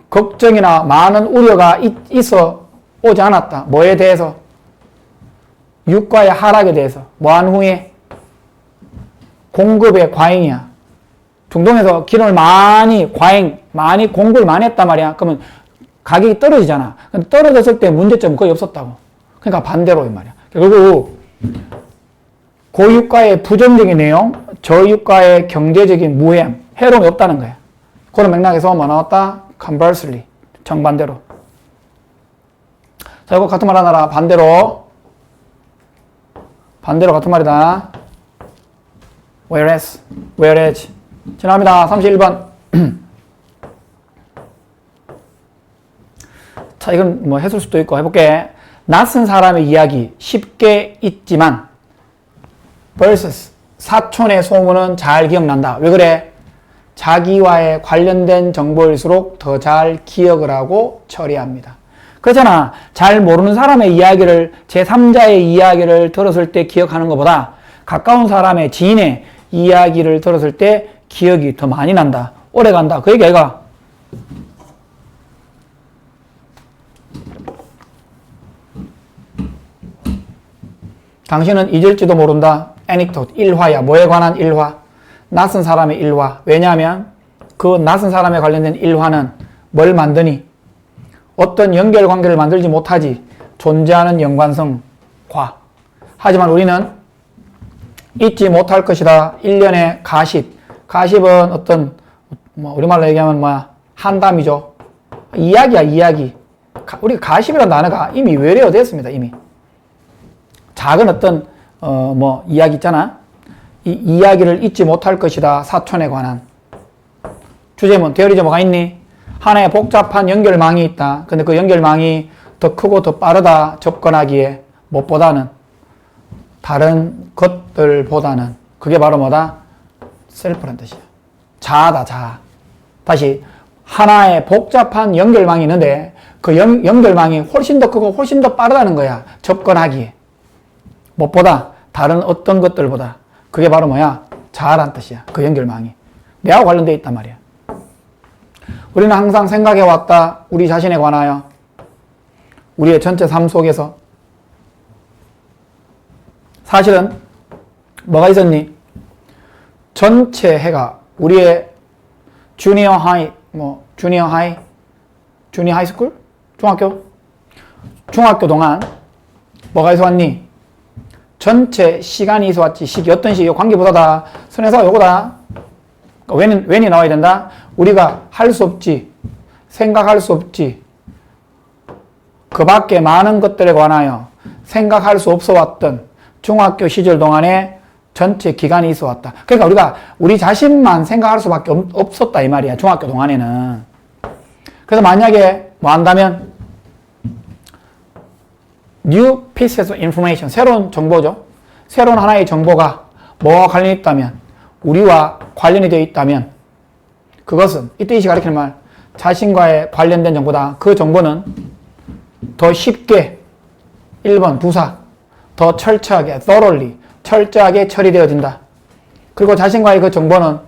걱정이나 많은 우려가 있어 오지 않았다. 뭐에 대해서? 유가의 하락에 대해서. 뭐한 후에? 공급의 과잉이야. 중동에서 기름을 많이 공급을 많이 했단 말이야. 그러면 가격이 떨어지잖아. 근데 떨어졌을 때 문제점은 거의 없었다고. 그러니까 반대로 이 말이야. 결국 고유가의 부정적인 내용, 저유가의 경제적인 무해함, 해로움이 없다는 거야. 그런 맥락에서 뭐 나왔다? Conversely, 정반대로. 자, 이거 같은 말 하나라. 반대로 같은 말이다. Whereas. 지나갑니다. 31번. 자, 이건 뭐 해줄 수도 있고 해볼게. 낯선 사람의 이야기 쉽게 잊지만 versus 사촌의 소문은 잘 기억난다. 왜 그래? 자기와의 관련된 정보일수록 더 잘 기억을 하고 처리합니다. 그렇잖아. 잘 모르는 사람의 이야기를, 제3자의 이야기를 들었을 때 기억하는 것보다 가까운 사람의 지인의 이야기를 들었을 때 기억이 더 많이 난다. 오래 간다. 그 얘기 아이가? 당신은 잊을지도 모른다. anecdote, 일화야. 뭐에 관한 일화? 낯선 사람의 일화. 왜냐하면 그 낯선 사람에 관련된 일화는 뭘 만드니? 어떤 연결관계를 만들지 못하지. 존재하는 연관성과. 하지만 우리는 잊지 못할 것이다. 일련의 가십. 가십은 어떤 뭐 우리말로 얘기하면 뭐야? 한담이죠. 이야기야, 이야기. 우리가 가십이라는 단어가 이미 외래어됐습니다. 이미. 작은 어떤 뭐 이야기 있잖아. 이 이야기를 잊지 못할 것이다. 사촌에 관한. 주제문, 대어리제 뭐가 있니? 하나의 복잡한 연결망이 있다. 근데 그 연결망이 더 크고 더 빠르다. 접근하기에 무엇보다는 다른 것들보다는. 그게 바로 뭐다? 셀프란 뜻이야. 자아다, 자아. 다시 하나의 복잡한 연결망이 있는데 그 연결망이 훨씬 더 크고 훨씬 더 빠르다는 거야. 접근하기에. 무엇보다 다른 어떤 것들보다. 그게 바로 뭐야? 자아란 뜻이야. 그 연결망이. 내하고 관련되어 있단 말이야. 우리는 항상 생각해왔다. 우리 자신에 관하여. 우리의 전체 삶 속에서. 사실은 뭐가 있었니? 전체 해가 우리의 주니어 하이스쿨? 중학교 동안 뭐가 있어 왔니? 전체 시간이 있어 왔지. 시기 어떤 시기? 관계보다다. 선에서 요거다. 그러니까 when이 나와야 된다. 우리가 할 수 없지. 생각할 수 없지. 그 밖에 많은 것들에 관하여 생각할 수 없어 왔던 중학교 시절 동안에 전체 기간이 있어 왔다. 그러니까 우리가 우리 자신만 생각할 수밖에 없었다 이 말이야. 중학교 동안에는. 그래서 만약에 뭐 한다면 new pieces of information, 새로운 정보죠. 새로운 하나의 정보가 뭐와 관련이 있다면, 우리와 관련이 되어 있다면 그것은 이때 이 시가 가리키는 말, 자신과의 관련된 정보다. 그 정보는 더 쉽게 1번 부사, 더 철저하게 thoroughly, 철저하게 처리되어진다. 그리고 자신과의 그 정보는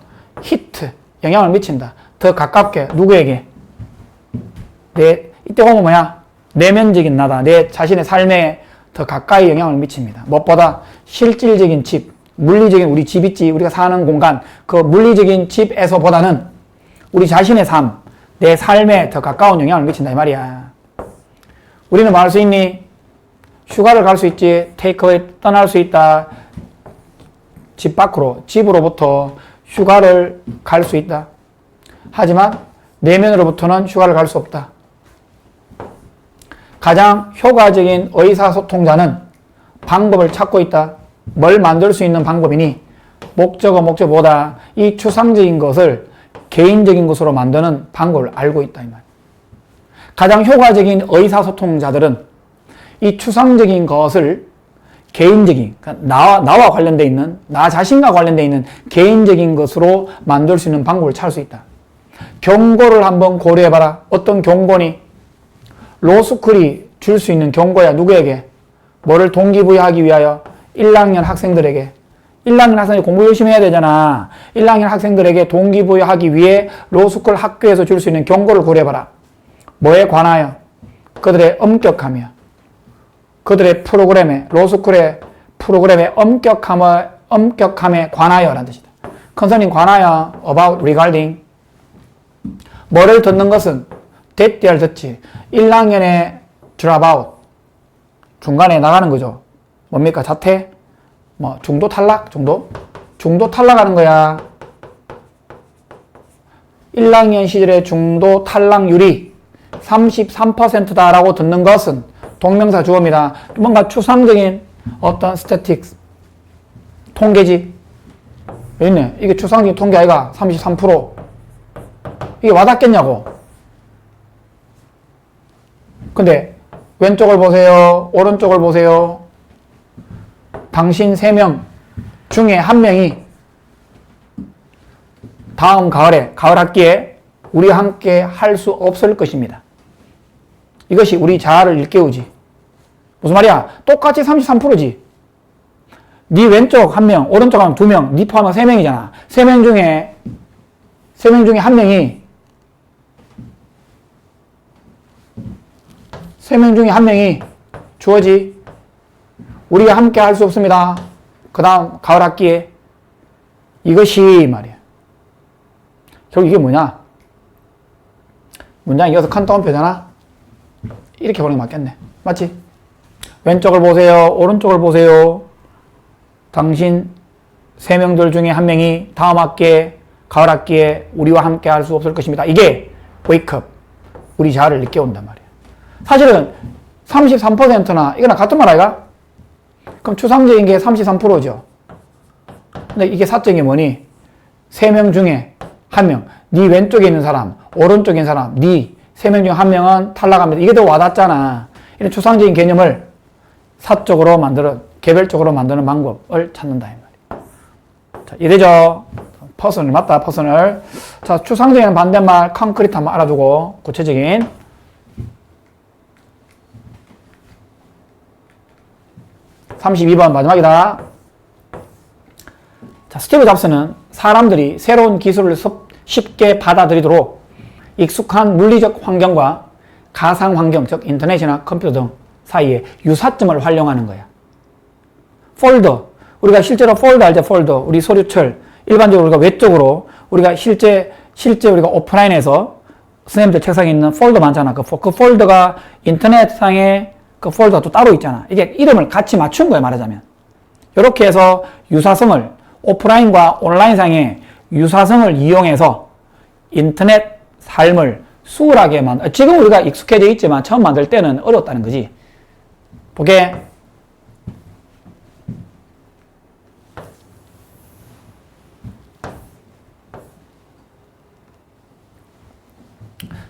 히트, 영향을 미친다. 더 가깝게, 누구에게? 이때 보면 뭐야? 내면적인 나다. 내 자신의 삶에 더 가까이 영향을 미칩니다. 무엇보다 실질적인 집, 물리적인 우리 집 있지, 우리가 사는 공간, 그 물리적인 집에서보다는 우리 자신의 삶, 내 삶에 더 가까운 영향을 미친다 이 말이야. 우리는 뭐 할 수 있니? 휴가를 갈 수 있지. 테이크어웨이 떠날 수 있다. 집 밖으로, 집으로부터 휴가를 갈 수 있다. 하지만 내면으로부터는 휴가를 갈 수 없다. 가장 효과적인 의사소통자는 방법을 찾고 있다. 뭘 만들 수 있는 방법이니 목적어보다 이 추상적인 것을 개인적인 것으로 만드는 방법을 알고 있다. 이 말. 가장 효과적인 의사소통자들은 이 추상적인 것을 개인적인, 그러니까 나와 관련되어 있는, 나 자신과 관련되어 있는 개인적인 것으로 만들 수 있는 방법을 찾을 수 있다. 경고를 한번 고려해봐라. 어떤 경고니? 로스쿨이 줄 수 있는 경고야. 누구에게? 뭐를 동기부여하기 위하여? 1학년 학생들에게. 1학년 학생이 공부 열심히 해야 되잖아. 1학년 학생들에게 동기부여하기 위해 로스쿨 학교에서 줄 수 있는 경고를 고려해봐라. 뭐에 관하여? 그들의 엄격함이야. 그들의 프로그램에, 로스쿨의 프로그램의 엄격함에 관하여 라는 뜻이다. concerning 관하여, about, regarding. 뭐를 듣는 것은 대띠를 듣지. 1학년에 drop out. 중간에 나가는 거죠. 뭡니까? 자퇴? 뭐, 중도 탈락? 중도 탈락하는 거야. 1학년 시절에 중도 탈락률이 33%다라고 듣는 것은 동명사 주어입니다. 뭔가 추상적인 어떤 스태틱스, 통계지. 여기 있네. 이게 추상적인 통계 아이가 33%. 이게 와닿겠냐고. 근데 왼쪽을 보세요. 오른쪽을 보세요. 당신 3명 중에 1명이 다음 가을 학기에 우리와 함께 할 수 없을 것입니다. 이것이 우리 자아를 일깨우지. 무슨 말이야? 똑같이 33%지. 네 왼쪽 1명, 오른쪽 하면 2명, 네 포함하면 3명이잖아. 3명 중에 1명이 3명 중에 1명이 주어지. 우리가 함께 할 수 없습니다. 그 다음 가을 학기에. 이것이 말이야. 결국 이게 뭐냐? 문장이 이어서 칸 따옴표잖아. 이렇게 보는 게 맞겠네. 맞지? 왼쪽을 보세요. 오른쪽을 보세요. 당신 3명들 중에 1명이 다음 학기에, 가을 학기에 우리와 함께 할 수 없을 것입니다. 이게 wake up. 우리 자아를 일깨운단 말이야. 사실은 33%나 이거나 같은 말 아이가? 그럼 추상적인 게 33%죠. 근데 이게 사적인 게 뭐니? 3명 중에 1명. 네 왼쪽에 있는 사람, 오른쪽에 있는 사람, 네 3명 중에 1명은 탈락합니다. 이게 더 와닿잖아. 이런 추상적인 개념을 사적으로 개별적으로 만드는 방법을 찾는다. 이 말이야. 자, 이래죠. 퍼스널 맞다. 퍼스널. 자, 추상적인 반대말 콘크리트 한번 알아두고 구체적인. (32번) 마지막이다. 자, 스티브 잡스는 사람들이 새로운 기술을 쉽게 받아들이도록 익숙한 물리적 환경과 가상 환경, 즉 인터넷이나 컴퓨터 등 사이에 유사점을 활용하는 거야. 폴더. 우리가 실제로 폴더 알죠? 폴더. 우리 서류철. 일반적으로 우리가 외적으로 우리가 실제 우리가 오프라인에서 선생님들 책상에 있는 폴더 많잖아. 그 폴더가 인터넷상에 그 폴더가 또 따로 있잖아. 이게 이름을 같이 맞춘 거야, 말하자면. 이렇게 해서 유사성을 오프라인과 온라인상의 유사성을 이용해서 인터넷 삶을 수월하게 지금 우리가 익숙해져 있지만 처음 만들 때는 어려웠다는 거지. 보게.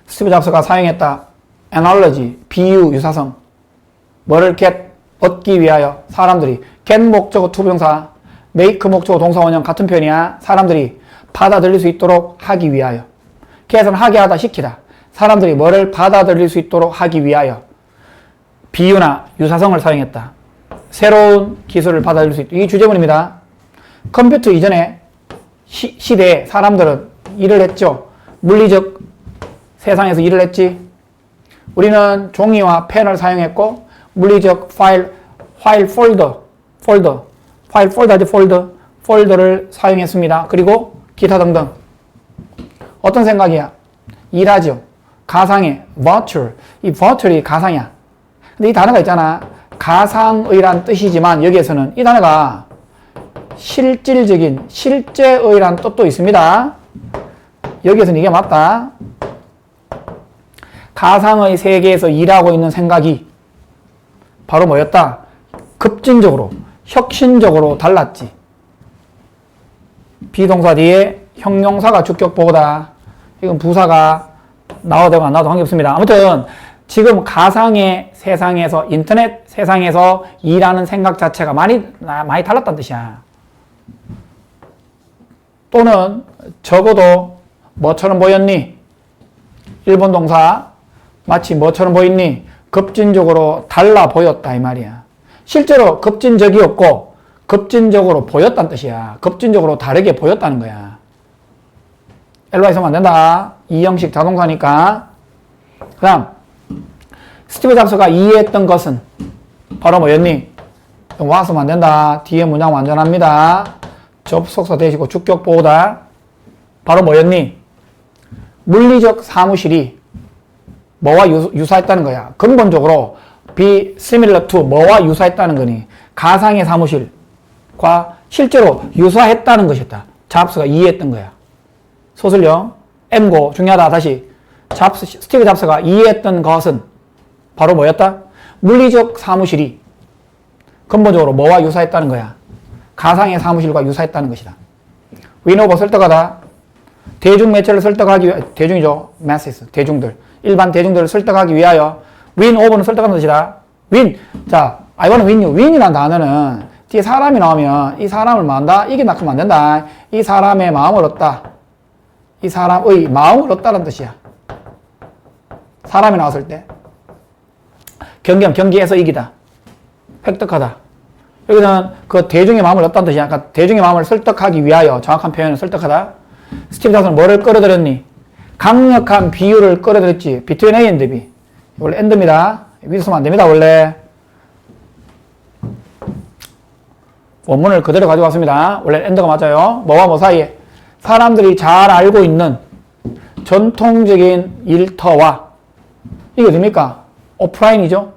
스티브 잡스가 사용했다. analogy, 비유, 유사성. 뭐를 얻기 위하여 사람들이 get 목적어 투부정사, make 목적어 동사 원형 같은 표현이야. 사람들이 받아들일 수 있도록 하기 위하여. get은 하게 하다 시키다. 사람들이 뭐를 받아들일 수 있도록 하기 위하여 비유나 유사성을 사용했다. 새로운 기술을 받아들일 수 있도록. 이게 주제문입니다. 컴퓨터 이전에 시대에 사람들은 일을 했죠. 물리적 세상에서 일을 했지. 우리는 종이와 펜을 사용했고 물리적 파일 폴더를 사용했습니다. 그리고 기타 등등. 어떤 생각이야? 일하죠. 가상의 virtual. 이 virtual이 가상이야. 근데 이 단어가 있잖아. 가상의란 뜻이지만 여기에서는 이 단어가 실질적인 실제의란 뜻도 있습니다. 여기에서는 이게 맞다. 가상의 세계에서 일하고 있는 생각이 바로 뭐였다? 급진적으로, 혁신적으로 달랐지. 비동사 뒤에 형용사가 주격보다 이건 부사가 나와도 되고 안 나와도 관계없습니다. 아무튼 지금 가상의 세상에서, 인터넷 세상에서 일하는 생각 자체가 많이 달랐다는 뜻이야. 또는 적어도 뭐처럼 보였니? 일본 동사 마치 뭐처럼 보였니? 급진적으로 달라 보였다 이 말이야. 실제로 급진적이었고 급진적으로 보였다는 뜻이야. 급진적으로 다르게 보였다는 거야. 엘로와 있으면 안 된다. 이형식 자동사니까. 그 다음 스티브 잡스가 이해했던 것은 바로 뭐였니? 와서면 안 된다. 뒤에 문장 완전합니다. 접속사 대시고 주격보다 바로 뭐였니? 물리적 사무실이 뭐와 유사했다는 거야. 근본적으로 be similar to 뭐와 유사했다는 거니? 가상의 사무실과 실제로 유사했다는 것이었다. 잡스가 이해했던 거야. 소설령 M고 중요하다. 다시 스티브 잡스가 이해했던 것은 바로 뭐였다? 물리적 사무실이 근본적으로 뭐와 유사했다는 거야. 가상의 사무실과 유사했다는 것이다. win over 설득하다. 대중매체를 설득하기 위해, 대중이죠. masses, 대중들. 일반 대중들을 설득하기 위하여 win over는 설득하는 뜻이다. win. 자, I want to win you. win이라는 단어는 뒤에 사람이 나오면 이 사람을 뭐 한다? 이게 낙하면 안 된다. 이 사람의 마음을 얻다. 이 사람의 마음을 얻다는 뜻이야. 사람이 나왔을 때. 경기에서 이기다. 획득하다. 여기는 그 대중의 마음을 얻다는 뜻이야. 그러니까 대중의 마음을 설득하기 위하여 정확한 표현은 설득하다. 스티브 잡스는 뭐를 끌어들였니? 강력한 비유를 끌어들였지. between A and B. 원래 and입니다. 위로 쓰면 안 됩니다. 원래. 원문을 그대로 가져왔습니다. 원래 and가 맞아요. 뭐와 뭐 사이에. 사람들이 잘 알고 있는 전통적인 일터와 이게 어딥니까? 오프라인이죠.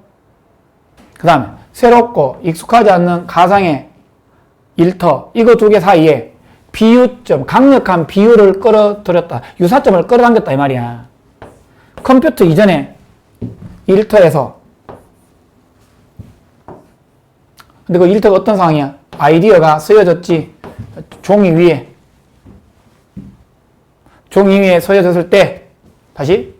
그 다음에 새롭고 익숙하지 않는 가상의 일터, 이거 두 개 사이에 비유점, 강력한 비유를 끌어들였다. 유사점을 끌어당겼다 이 말이야. 컴퓨터 이전에 일터에서, 근데 그 일터가 어떤 상황이야? 아이디어가 쓰여졌지. 종이 위에 쓰여졌을 때, 다시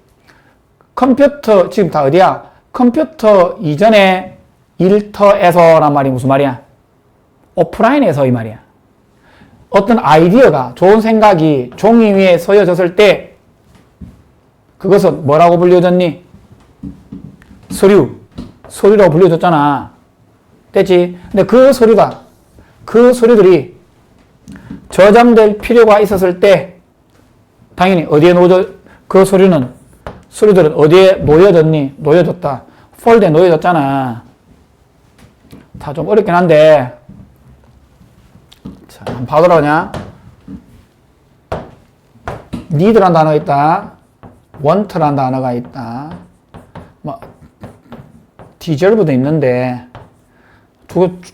컴퓨터, 지금 다 어디야? 컴퓨터 이전에 일터에서란 말이 무슨 말이야? 오프라인에서 이 말이야. 어떤 아이디어가, 좋은 생각이 종이 위에 쓰여졌을 때 그것은 뭐라고 불려졌니? 서류라고 불려졌잖아. 됐지? 근데 그 서류들이 저장될 필요가 있었을 때 당연히 어디에 그 서류들은 어디에 놓여졌니? 놓여졌다. 폴더에 놓여졌잖아. 다 좀 어렵긴 한데, 자, 한번 봐보라 그냥. need라는 단어가 있다. want라는 단어가 있다. 뭐, deserve도 있는데,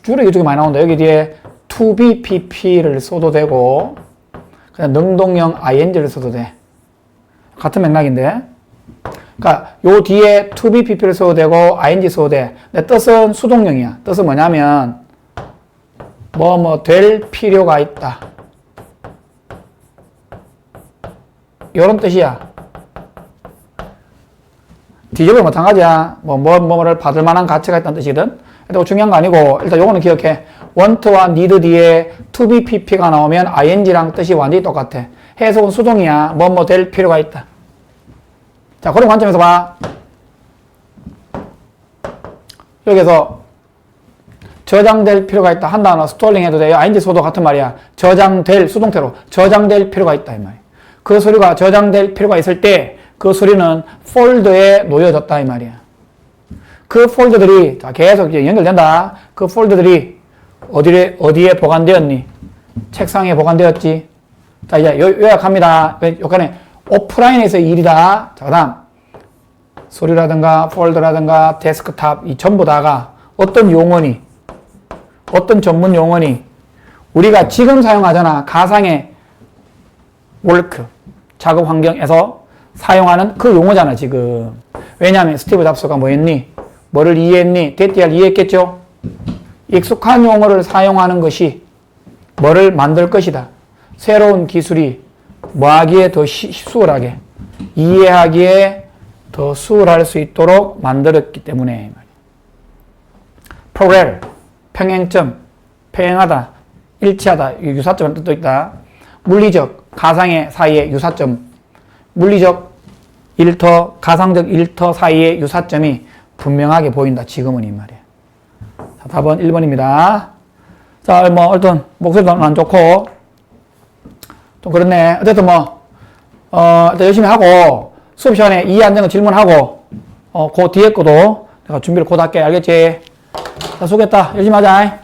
줄에 이쪽에 많이 나온다. 여기 뒤에 to be pp를 써도 되고, 그냥 능동형 ing를 써도 돼. 같은 맥락인데. 그러니까 요 뒤에 to be pp를 써도 되고 ing 써도 돼. 근데 뜻은 수동형이야. 뜻은 뭐냐면 뭐 될 필요가 있다. 요런 뜻이야. 뒤집으면 마찬가지야. 뭐를 받을 만한 가치가 있다는 뜻이거든. 근데 중요한 거 아니고 일단 요거는 기억해. want와 need 뒤에 to be pp가 나오면 ing랑 뜻이 완전히 똑같아. 해석은 수동이야. 뭐 될 필요가 있다. 자, 그런 관점에서 봐. 여기서 저장될 필요가 있다. 한 단어 스토링 해도 돼요. ing 소도 같은 말이야. 저장될, 수동태로 저장될 필요가 있다 이 말이야. 그 서류가 저장될 필요가 있을 때 그 서류는 폴더에 놓여졌다 이 말이야. 그 폴더들이, 자, 계속 이제 연결된다. 그 폴더들이 어디에 보관되었니? 책상에 보관되었지. 자, 이제 요약합니다. 요간에 오프라인에서 일이다. 자, 그 다음 서류라든가 폴더라든가 데스크탑 이 전부 다가 어떤 용어니 어떤 전문 용어니 우리가 지금 사용하잖아. 가상의 월크 작업 환경에서 사용하는 그 용어잖아 지금. 왜냐하면 스티브 잡스가 뭐 했니? 뭐를 이해했니? 대띠알 이해했겠죠? 익숙한 용어를 사용하는 것이 뭐를 만들 것이다. 새로운 기술이 뭐하기에 더 수월하게 이해하기에 더 수월할 수 있도록 만들었기 때문에 parallel, 평행점, 평행하다, 일치하다, 유사점을 뜻도 있다. 물리적, 가상의 사이의 유사점, 물리적 일터, 가상적 일터 사이의 유사점이 분명하게 보인다. 지금은 이 말이야. 자, 답은 1번입니다. 자, 뭐, 어떤, 목소리도 안 좋고, 좀 그렇네. 어쨌든 뭐, 일단 열심히 하고, 수업 시간에 이해 안 되는 거 질문하고, 그 뒤에 거도 내가 준비를 곧 할게. 알겠지? 자, 수고했다. 열심히 하자.